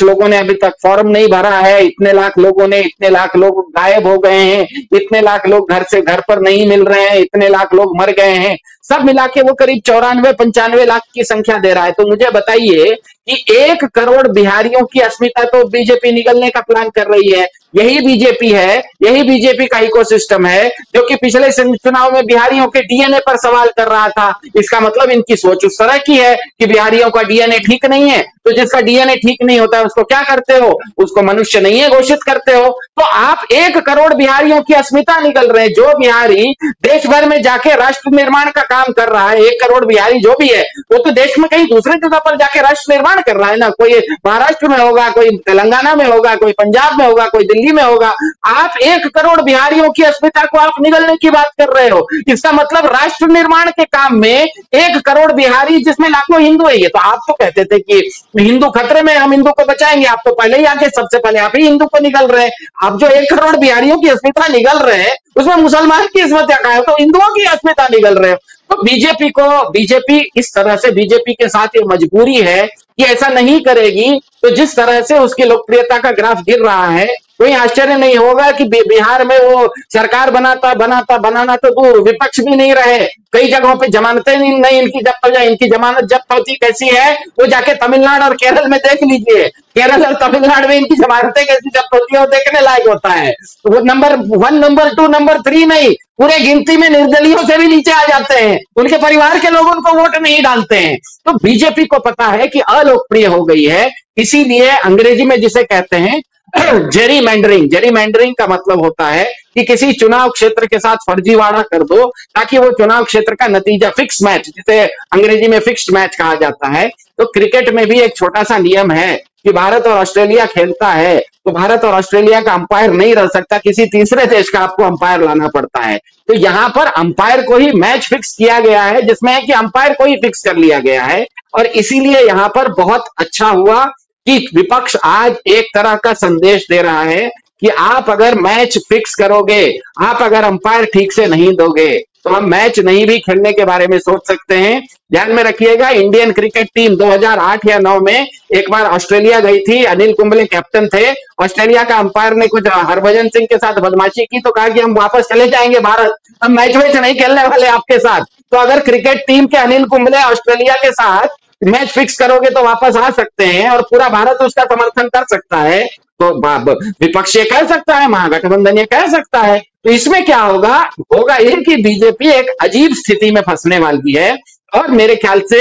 लोगों ने अभी तक फॉर्म नहीं भरा है, इतने लाख लोग गायब हो गए हैं, इतने लाख लोग घर से घर पर नहीं मिल रहे हैं, इतने लाख लोग मर गए हैं, सब मिला के वो करीब 94-95 लाख की संख्या दे रहा है। तो मुझे बताइए कि 1 करोड़ बिहारियों की अस्मिता तो बीजेपी निगलने का प्लान कर रही है। यही बीजेपी है, यही बीजेपी का इकोसिस्टम है जो कि पिछले चुनाव में बिहारियों के डीएनए पर सवाल कर रहा था। इसका मतलब इनकी सोच उस तरह की है कि बिहारियों का डीएनए ठीक नहीं है, तो जिसका डीएनए ठीक नहीं होता है उसको क्या करते हो, उसको मनुष्य नहीं है घोषित करते हो। तो आप 1 करोड़ बिहारियों की अस्मिता निकल रहे हैं। जो बिहारी देश भर में जाके राष्ट्र निर्माण का काम कर रहा है, 1 करोड़ बिहारी जो भी है, वो तो देश में कहीं दूसरे जगह पर जाके राष्ट्र निर्माण कर रहा है ना। कोई महाराष्ट्र में होगा, कोई तेलंगाना में होगा, कोई पंजाब में होगा, कोई दिल्ली में होगा। आप 1 करोड़ बिहारियों की अस्मिता को आप निगलने की बात कर रहे हो। इसका मतलब राष्ट्र निर्माण के काम में 1 करोड़ बिहारी, जिसमें लाखों हिंदू है। ये तो आप तो कहते थे कि हिंदू खतरे में, हम हिंदू को बचाएंगे। आप तो पहले ही आके सबसे पहले आप ही हिंदू को निगल रहे हैं। आप जो 1 करोड़ बिहारियों की अस्मिता निगल रहे हैं, उसमें मुसलमान की अस्मिता का है, तो हिंदुओं की अस्मिता निगल रहे हो। तो बीजेपी इस तरह से, बीजेपी के साथ ये मजबूरी है कि ऐसा नहीं करेगी तो जिस तरह से उसकी लोकप्रियता का ग्राफ गिर रहा है, कोई आश्चर्य नहीं होगा कि बिहार में वो सरकार बनाना तो दूर, विपक्ष भी नहीं रहे। कई जगहों पे जमानतें नहीं इनकी जब्त हो जाए। इनकी जमानत जब्त होती कैसी है, वो जाके तमिलनाडु और केरल में देख लीजिए। केरल और तमिलनाडु में इनकी जमानतें कैसी जब्त होती है, वो देखने लायक होता है। तो वो नंबर 1, नंबर 2, नंबर 3 नहीं, पूरे गिनती में निर्दलियों से भी नीचे आ जाते हैं। उनके परिवार के लोग उनको वोट नहीं डालते हैं। तो बीजेपी को पता है कि अलोकप्रिय हो गई है, इसीलिए अंग्रेजी में जिसे कहते हैं जेरीमैंडरिंग का मतलब होता है कि किसी चुनाव क्षेत्र के साथ फर्जीवाड़ा कर दो ताकि वो चुनाव क्षेत्र का नतीजा, फिक्स मैच, जिसे अंग्रेजी में फिक्स्ड मैच कहा जाता है। तो क्रिकेट में भी एक छोटा सा नियम है कि भारत और ऑस्ट्रेलिया खेलता है तो भारत और ऑस्ट्रेलिया का अंपायर नहीं रह सकता, किसी तीसरे देश का आपको अंपायर लाना पड़ता है। तो यहां पर अंपायर को ही मैच फिक्स किया गया है, जिसमें है कि अंपायर को ही फिक्स कर लिया गया है। और इसीलिए यहां पर बहुत अच्छा हुआ कि विपक्ष आज एक तरह का संदेश दे रहा है कि आप अगर मैच फिक्स करोगे, आप अगर अंपायर ठीक से नहीं दोगे, तो हम मैच नहीं भी खेलने के बारे में सोच सकते हैं। ध्यान में रखिएगा, इंडियन क्रिकेट टीम 2008 या 9 में एक बार ऑस्ट्रेलिया गई थी, अनिल कुंबले कैप्टन थे। ऑस्ट्रेलिया का अंपायर ने कुछ हरभजन सिंह के साथ बदमाशी की तो कहा कि हम वापस चले जाएंगे भारत, हम मैच नहीं खेलने वाले आपके साथ। तो अगर क्रिकेट टीम के अनिल कुंबले ऑस्ट्रेलिया के साथ मैच फिक्स करोगे तो वापस आ सकते हैं और पूरा भारत उसका समर्थन कर सकता है। तो विपक्ष ये कह सकता है, महागठबंधन ये कह सकता है। तो इसमें क्या होगा ये कि बीजेपी एक अजीब स्थिति में फंसने वाली है। और मेरे ख्याल से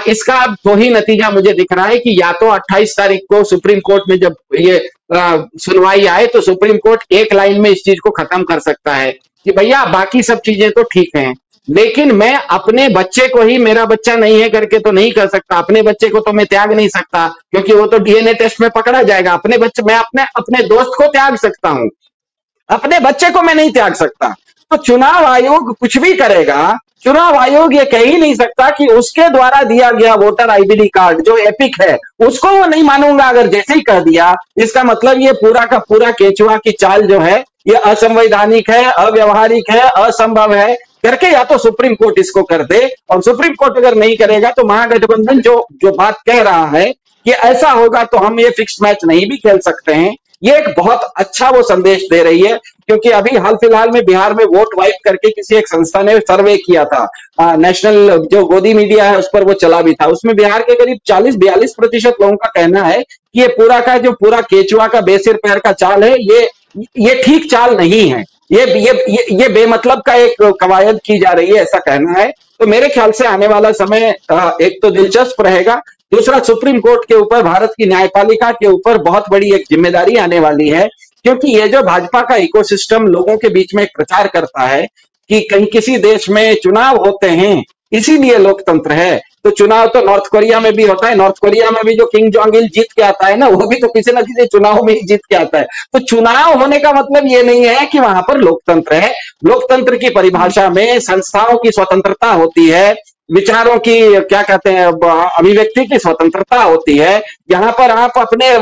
इसका दो ही नतीजा मुझे दिख रहा है कि या तो 28 तारीख को सुप्रीम कोर्ट में जब ये सुनवाई आए तो सुप्रीम कोर्ट एक लाइन में इस चीज को खत्म कर सकता है कि भैया बाकी सब चीजें तो ठीक हैं, लेकिन मैं अपने बच्चे को ही, मेरा बच्चा नहीं है करके तो नहीं कर सकता, अपने बच्चे को तो मैं त्याग नहीं सकता क्योंकि वो तो डीएनए टेस्ट में पकड़ा जाएगा। अपने बच्चे, मैं अपने दोस्त को त्याग सकता हूं, अपने बच्चे को मैं नहीं त्याग सकता। तो चुनाव आयोग कुछ भी करेगा चुनाव आयोग ये कह ही नहीं सकता कि उसके द्वारा दिया गया वोटर आईडी कार्ड जो एपिक है उसको वो नहीं मानूंगा। अगर जैसे ही कह दिया, इसका मतलब ये पूरा का पूरा केचुआ की चाल जो है ये असंवैधानिक है, अव्यवहारिक है, असंभव है करके या तो सुप्रीम कोर्ट इसको कर दे, और सुप्रीम कोर्ट अगर नहीं करेगा तो महागठबंधन जो जो बात कह रहा है कि ऐसा होगा तो हम ये फिक्स्ड मैच नहीं भी खेल सकते हैं, ये एक बहुत अच्छा वो संदेश दे रही है। क्योंकि अभी हाल फिलहाल में बिहार में वोट वाइप करके किसी एक संस्था ने सर्वे किया था, नेशनल जो गोदी मीडिया है उस पर वो चला भी था, उसमें बिहार के करीब 40-42% लोगों का कहना है कि ये पूरा का जो पूरा केचुआ का बेसिर पैर का चाल है ये ठीक चाल नहीं है, ये बेमतलब का एक कवायद की जा रही है, ऐसा कहना है। तो मेरे ख्याल से आने वाला समय एक तो दिलचस्प रहेगा, दूसरा सुप्रीम कोर्ट के ऊपर, भारत की न्यायपालिका के ऊपर बहुत बड़ी एक जिम्मेदारी आने वाली है। क्योंकि ये जो भाजपा का इकोसिस्टम लोगों के बीच में एक प्रचार करता है कि कहीं किसी देश में चुनाव होते हैं इसीलिए लोकतंत्र है, तो चुनाव तो नॉर्थ कोरिया में भी होता है, नॉर्थ कोरिया में भी जो किंग जोंग इल जीत के आता है ना, वो भी तो किसी ना किसी चुनाव में ही जीत के आता है। तो चुनाव होने का मतलब ये नहीं है कि वहां पर लोकतंत्र है। लोकतंत्र की परिभाषा में संस्थाओं की स्वतंत्रता होती है, विचारों की क्या कहते हैं अभिव्यक्ति की स्वतंत्रता होती है। यहाँ पर आप अपने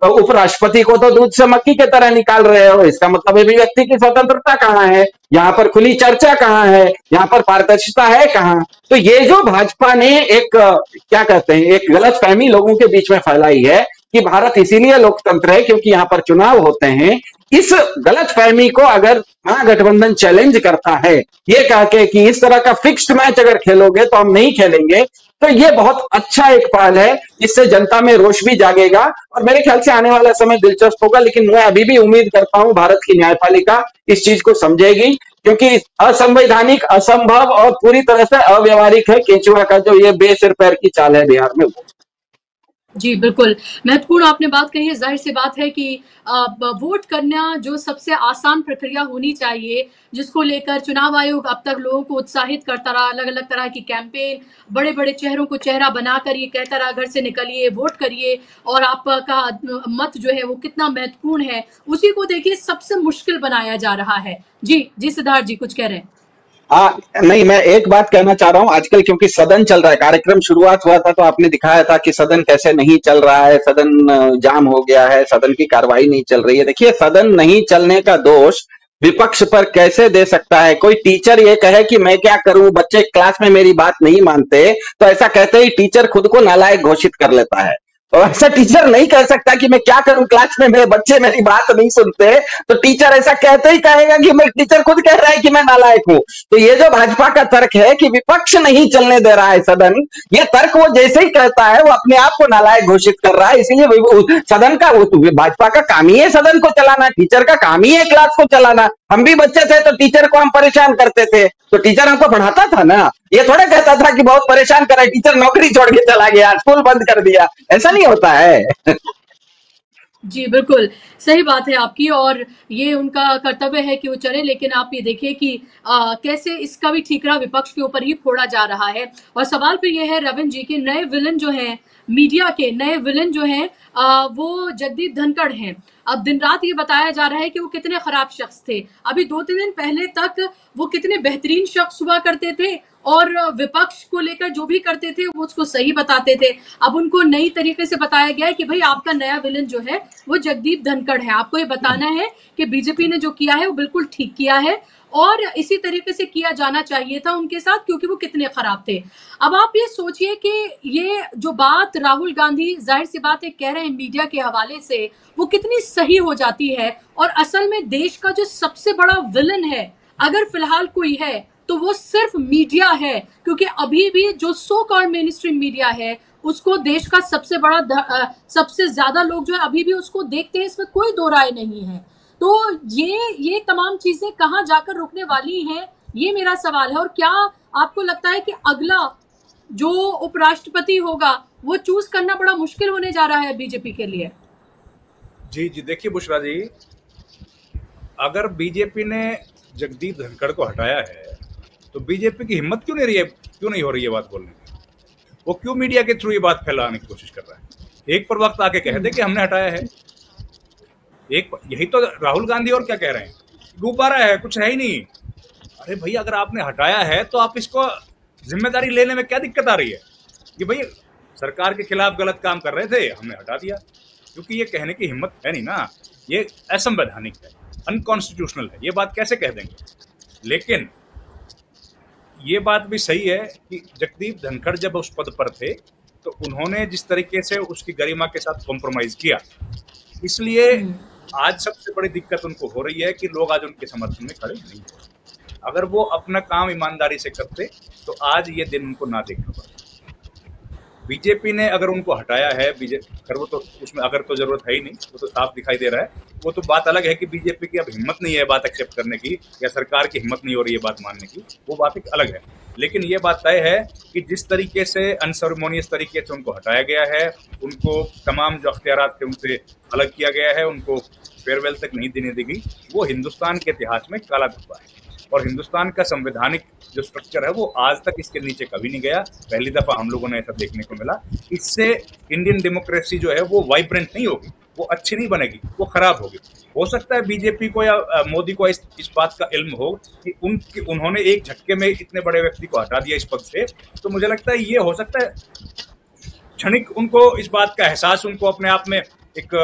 उपराष्ट्रपति को तो दूध से मक्खी की तरह निकाल रहे हो, इसका मतलब अभिव्यक्ति की स्वतंत्रता कहाँ है, यहाँ पर खुली चर्चा कहाँ है, यहाँ पर पारदर्शिता है कहाँ। तो ये जो भाजपा ने एक क्या कहते हैं एक गलतफहमी लोगों के बीच में फैलाई है कि भारत इसीलिए लोकतंत्र है क्योंकि यहाँ पर चुनाव होते हैं, इस गलतफहमी को अगर महागठबंधन चैलेंज करता है ये कह के कि इस तरह का फिक्स्ड मैच अगर खेलोगे तो हम नहीं खेलेंगे, तो ये बहुत अच्छा एक पहल है, इससे जनता में रोष भी जागेगा और मेरे ख्याल से आने वाला समय दिलचस्प होगा। लेकिन मैं अभी भी उम्मीद करता हूं भारत की न्यायपालिका इस चीज को समझेगी, क्योंकि असंवैधानिक, असंभव और पूरी तरह से अव्यवहारिक है केचुआ का जो ये बेसिर पैर की चाल है बिहार में। जी बिल्कुल, महत्वपूर्ण आपने बात कही है। जाहिर सी बात है कि वोट करना जो सबसे आसान प्रक्रिया होनी चाहिए, जिसको लेकर चुनाव आयोग अब तक लोगों को उत्साहित करता रहा, अलग अलग तरह की कैंपेन, बड़े बड़े चेहरों को चेहरा बनाकर ये कहता रहा घर से निकलिए, वोट करिए और आपका मत जो है वो कितना महत्वपूर्ण है, उसी को देखिए सबसे मुश्किल बनाया जा रहा है। जी सिद्धार्थ जी कुछ कह रहे हैं? नहीं, मैं एक बात कहना चाह रहा हूं, आजकल क्योंकि सदन चल रहा है, कार्यक्रम शुरुआत हुआ था तो आपने दिखाया था कि सदन कैसे नहीं चल रहा है, सदन जाम हो गया है, सदन की कार्रवाई नहीं चल रही है। देखिए, सदन नहीं चलने का दोष विपक्ष पर कैसे दे सकता है? कोई टीचर ये कहे कि मैं क्या करूं, बच्चे क्लास में मेरी बात नहीं मानते, तो ऐसा कहते ही टीचर खुद को नालायक घोषित कर लेता है। और ऐसा टीचर नहीं कह सकता कि मैं क्या करूं, क्लास में मेरे बच्चे मेरी बात नहीं सुनते, तो टीचर ऐसा कहते ही कहेगा कि मैं, टीचर खुद कह रहा है कि मैं नालायक हूं। तो ये जो भाजपा का तर्क है कि विपक्ष नहीं चलने दे रहा है सदन, ये तर्क वो जैसे ही कहता है वो अपने आप को नालायक घोषित कर रहा है। इसीलिए सदन का, भाजपा का काम ही है सदन को चलाना, टीचर का काम ही है क्लास को चलाना। हम भी बच्चे थे तो टीचर को हम परेशान करते थे, तो टीचर हमको पढ़ाता था ना, ये थोड़ा कहता था कि बहुत परेशान कर रहा है, टीचर नौकरी छोड़ के चला गया, स्कूल बंद कर दिया, ऐसा नहीं होता है। जी बिल्कुल सही बात है आपकी, और ये उनका कर्तव्य है कि वो चले। लेकिन आप ये देखिए कि कैसे इसका भी ठीकरा विपक्ष के ऊपर ही फोड़ा जा रहा है। और सवाल फिर ये है रविंद्र जी के नए विलन जो हैं, मीडिया के नए विलन जो हैं वो जगदीप धनखड़ हैं। अब दिन रात ये बताया जा रहा है कि वो कितने खराब शख्स थे। अभी 2-3 दिन पहले तक वो कितने बेहतरीन शख्स हुआ करते थे और विपक्ष को लेकर जो भी करते थे वो उसको सही बताते थे। अब उनको नई तरीके से बताया गया है कि भाई आपका नया विलन जो है वो जगदीप धनखड़ है, आपको ये बताना है कि बीजेपी ने जो किया है वो बिल्कुल ठीक किया है और इसी तरीके से किया जाना चाहिए था उनके साथ, क्योंकि वो कितने खराब थे। अब आप ये सोचिए कि ये जो बात राहुल गांधी जाहिर सी बात है कह रहे हैं मीडिया के हवाले से, वो कितनी सही हो जाती है। और असल में देश का जो सबसे बड़ा विलन है अगर फिलहाल कोई है तो वो सिर्फ मीडिया है, क्योंकि अभी भी जो so called main stream media है उसको देश का सबसे बड़ा सबसे ज्यादा लोग जो है अभी भी उसको देखते हैं, इसमें कोई दो राय नहीं है। तो ये तमाम चीजें कहाँ जाकर रुकने वाली हैं, ये मेरा सवाल है। और क्या आपको लगता है कि अगला जो उपराष्ट्रपति होगा वो चूज करना बड़ा मुश्किल होने जा रहा है बीजेपी के लिए? जी देखिए बुशरा जी, अगर बीजेपी ने जगदीप धनखड़ को हटाया है तो बीजेपी की हिम्मत क्यों नहीं हो रही है बात बोलने की? वो क्यों मीडिया के थ्रू ये बात फैलाने की कोशिश कर रहा है? एक पर वक्त आके कह दे कि हमने हटाया है। यही तो राहुल गांधी और क्या कह रहे हैं, गुब्बारा है, कुछ है ही नहीं। अरे भैया, अगर आपने हटाया है तो आप इसको जिम्मेदारी लेने में क्या दिक्कत आ रही है कि भाई सरकार के खिलाफ गलत काम कर रहे थे, हमने हटा दिया? क्योंकि ये कहने की हिम्मत है नहीं ना, ये असंवैधानिक है, अनकॉन्स्टिट्यूशनल है, ये बात कैसे कह देंगे? लेकिन ये बात भी सही है कि जगदीप धनखड़ जब उस पद पर थे तो उन्होंने जिस तरीके से उसकी गरिमा के साथ कॉम्प्रोमाइज किया, इसलिए आज सबसे बड़ी दिक्कत उनको हो रही है कि लोग आज उनके समर्थन में खड़े नहीं हैं। अगर वो अपना काम ईमानदारी से करते तो आज ये दिन उनको ना देखना पड़ता। बीजेपी ने अगर उनको हटाया है, खैर वो तो उसमें अगर तो जरूरत है ही नहीं, वो तो साफ दिखाई दे रहा है। वो तो बात अलग है कि बीजेपी की अब हिम्मत नहीं है बात एक्सेप्ट करने की, या सरकार की हिम्मत नहीं हो रही है बात मानने की, वो बात एक अलग है। लेकिन ये बात तय है कि जिस तरीके से अनसेरेमोनियस तरीके से उनको हटाया गया है, उनको तमाम जो अख्तियारात थे उनसे अलग किया गया है, उनको फेयरवेल तक नहीं देने दी गई, वो हिंदुस्तान के इतिहास में काला धब्बा है। और हिंदुस्तान का संवैधानिक जो स्ट्रक्चर है वो आज तक इसके नीचे कभी नहीं गया। पहली दफा हम लोगों ने ऐसा देखने को मिला। इससे इंडियन डेमोक्रेसी जो है वो वाइब्रेंट नहीं होगी, वो अच्छी नहीं बनेगी, वो खराब होगी। हो सकता है बीजेपी को या मोदी को इस बात का इल्म हो कि उन्होंने एक झटके में इतने बड़े व्यक्ति को हटा दिया इस पद से, तो मुझे लगता है ये हो सकता है क्षणिक उनको इस बात का एहसास उनको अपने आप में एक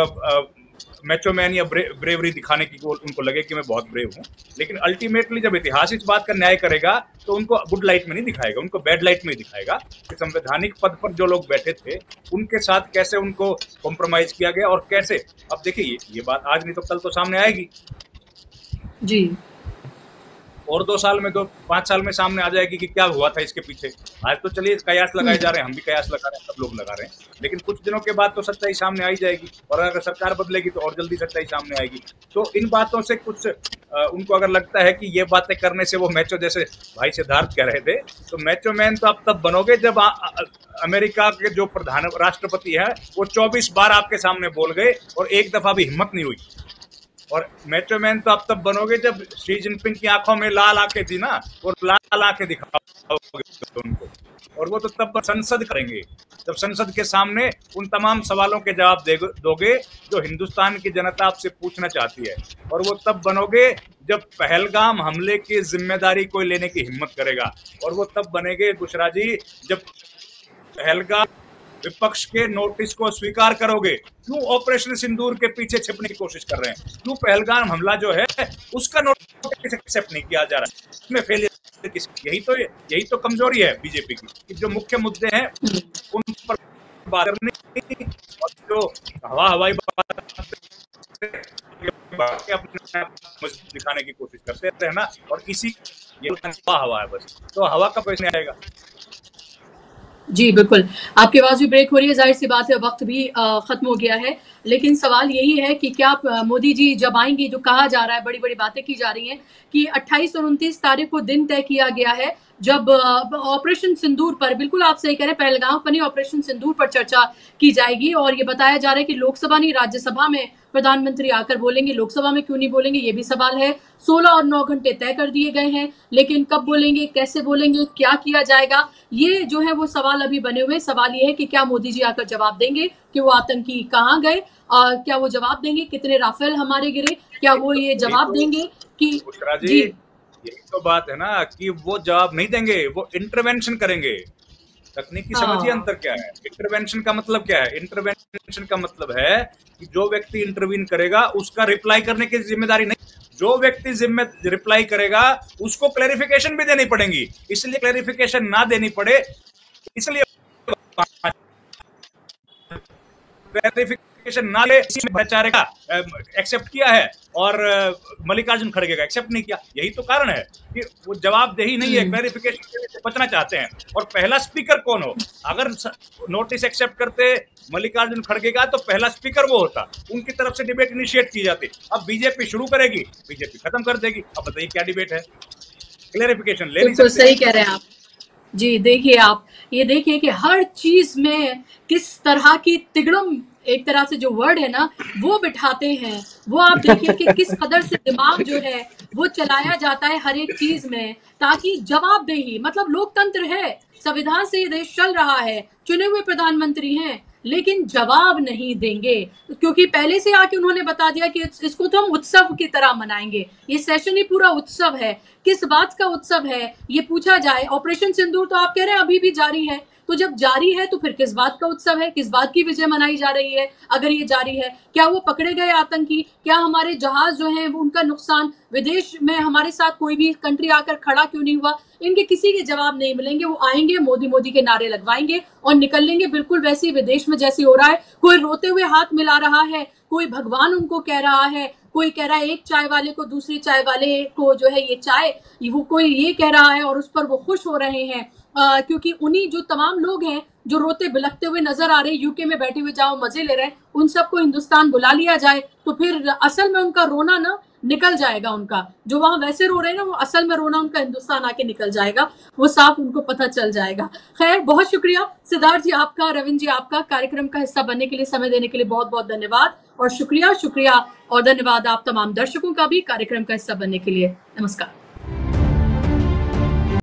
मैचोमैन या ब्रेवरी दिखाने की उनको लगे कि मैं बहुत ब्रेव हूं। लेकिन अल्टीमेटली जब इतिहास इस बात का न्याय करेगा तो उनको गुड लाइट में नहीं दिखाएगा, उनको बैड लाइट में ही दिखाएगा कि संवैधानिक पद पर जो लोग बैठे थे उनके साथ कैसे उनको कॉम्प्रोमाइज किया गया और कैसे। अब देखिए ये बात आज नहीं तो कल तो सामने आएगी जी, और 2 साल में, 5 साल में सामने आ जाएगी कि क्या हुआ था इसके पीछे। आज तो चलिए कयास लगाए जा रहे हैं, हम भी कयास लगा रहे हैं, सब लोग लगा रहे हैं, लेकिन कुछ दिनों के बाद तो सच्चाई सामने आई जाएगी, और अगर सरकार बदलेगी तो और जल्दी सच्चाई सामने आएगी। तो इन बातों से कुछ उनको अगर लगता है कि ये बातें करने से वो मैचो, जैसे भाई सिद्धार्थ कह रहे थे, तो मैचो मैन तो आप तब बनोगे जब अमेरिका के जो प्रधान राष्ट्रपति है वो 24 बार आपके सामने बोल गए और एक दफा भी हिम्मत नहीं हुई। और मैचो मैन तो आप तब बनोगे जब शी जिनपिंग की आंखों में लाल आंखें थी ना, और लाल आंखें दिखाओगे उनको, और वो तो तब संसद करेंगे जब संसद के सामने उन तमाम सवालों के जवाब दोगे जो हिंदुस्तान की जनता आपसे पूछना चाहती है। और वो तब बनोगे जब पहलगाम हमले की जिम्मेदारी कोई लेने की हिम्मत करेगा, और वो तब बनेंगे बुशरा जी जब पहलगाम विपक्ष के नोटिस को स्वीकार करोगे। क्यों ऑपरेशन सिंदूर के पीछे छिपने की कोशिश कर रहे हैं? क्यों पहलगाम हमला जो है उसका नोटिस एक्सेप्ट नहीं किया जा रहा है? इसमें फेलियर यही तो कमजोरी है बीजेपी की, कि जो मुख्य मुद्दे हैं उन पर बात करने और जो हवाई बात अपने दिखाने की कोशिश करते हैं ना, और इसी ये हवा है बस, तो हवा का पैसे नहीं आएगा। जी बिल्कुल, आपकी आवाज भी ब्रेक हो रही है, जाहिर सी बात है वक्त भी खत्म हो गया है। लेकिन सवाल यही है कि क्या मोदी जी जब आएंगे, जो कहा जा रहा है, बड़ी बड़ी बातें की जा रही हैं कि 28 और 29 तारीख को दिन तय किया गया है जब ऑपरेशन सिंदूर पर, बिल्कुल आप सही कह रहे हैं, पहलगाम पर नहीं ऑपरेशन सिंदूर पर चर्चा की जाएगी। और ये बताया जा रहा है कि लोकसभा नहीं राज्यसभा में प्रधानमंत्री आकर बोलेंगे। लोकसभा में क्यों नहीं बोलेंगे, ये भी सवाल है। 16 और 9 घंटे तय कर दिए गए हैं, लेकिन कब बोलेंगे, कैसे बोलेंगे, क्या किया जाएगा, ये जो है वो सवाल अभी बने हुए। सवाल ये है कि क्या मोदी जी आकर जवाब देंगे कि वो आतंकी कहाँ गए, और क्या वो जवाब देंगे कितने राफेल हमारे गिरे, क्या वो ये जवाब देंगे कि जी, यही तो बात है ना कि वो जवाब नहीं देंगे, वो इंटरवेंशन करेंगे। तकनीकी समझिए अंतर क्या है। इंटरवेंशन का मतलब क्या है? इंटरवेंशन का मतलब है कि जो व्यक्ति इंटरवीन करेगा उसका रिप्लाई करने की जिम्मेदारी नहीं, जो व्यक्ति रिप्लाई करेगा उसको क्लैरिफिकेशन भी देनी पड़ेगी। इसलिए क्लैरिफिकेशन ना देनी पड़े, इसलिए क्लैरिफिकेशन ना ले, बेचारे का एक्सेप्ट किया है और मल्लिकार्जुन खड़गे का एक्सेप्ट नहीं किया। यही तो कारण है कि वो जवाबदेही नहीं है, क्लैरिफिकेशन से बचना चाहते हैं। और पहला स्पीकर कौन हो? अगर नोटिस एक्सेप्ट करते मल्लिकार्जुन खड़गे का तो पहला स्पीकर वो होता, उनकी तरफ से डिबेट इनिशिएट की जाती। अब बीजेपी शुरू करेगी, बीजेपी खत्म कर देगी। अब बताइए क्या डिबेट है? क्लैरिफिकेशन ले नहीं सकते। सही कह रहे हैं आप जी। देखिए, आप ये देखिए कि हर चीज में किस तरह की तिगड़म, एक तरह से जो वर्ड है ना वो बिठाते हैं। वो आप देखिए कि किस कदर से दिमाग जो है वो चलाया जाता है हर एक चीज में, ताकि जवाबदेही, मतलब लोकतंत्र है, संविधान से ये देश चल रहा है, चुने हुए प्रधानमंत्री हैं, लेकिन जवाब नहीं देंगे, क्योंकि पहले से आके उन्होंने बता दिया कि इसको तो हम उत्सव की तरह मनाएंगे। ये सेशन ही पूरा उत्सव है। किस बात का उत्सव है ये पूछा जाए। ऑपरेशन सिंदूर तो आप कह रहे हैं अभी भी जारी है, तो जब जारी है तो फिर किस बात का उत्सव है, किस बात की विजय मनाई जा रही है? अगर ये जारी है, क्या वो पकड़े गए आतंकी, क्या हमारे जहाज जो हैं उनका नुकसान, विदेश में हमारे साथ कोई भी कंट्री आकर खड़ा क्यों नहीं हुआ? इनके किसी के जवाब नहीं मिलेंगे। वो आएंगे, मोदी मोदी के नारे लगवाएंगे और निकल लेंगे, बिल्कुल वैसे ही विदेश में जैसे हो रहा है। कोई रोते हुए हाथ मिला रहा है, कोई भगवान उनको कह रहा है, कोई कह रहा है एक चाय वाले को दूसरी चाय वाले को जो है ये चाय, वो कोई ये कह रहा है और उस पर वो खुश हो रहे हैं। क्योंकि उन्हीं जो तमाम लोग हैं जो रोते बिलखते हुए नजर आ रहे हैं, यूके में बैठे हुए जहां मजे ले रहे हैं, उन सबको हिंदुस्तान बुला लिया जाए तो फिर असल में उनका रोना ना निकल जाएगा। उनका जो वहां वैसे रो रहे हैं ना, वो असल में रोना उनका हिंदुस्तान आके निकल जाएगा, वो साफ उनको पता चल जाएगा। खैर, बहुत शुक्रिया सिद्धार्थ जी आपका, रविंद्र जी आपका, कार्यक्रम का हिस्सा बनने के लिए, समय देने के लिए बहुत बहुत धन्यवाद। और शुक्रिया और धन्यवाद आप तमाम दर्शकों का भी कार्यक्रम का हिस्सा बनने के लिए। नमस्कार।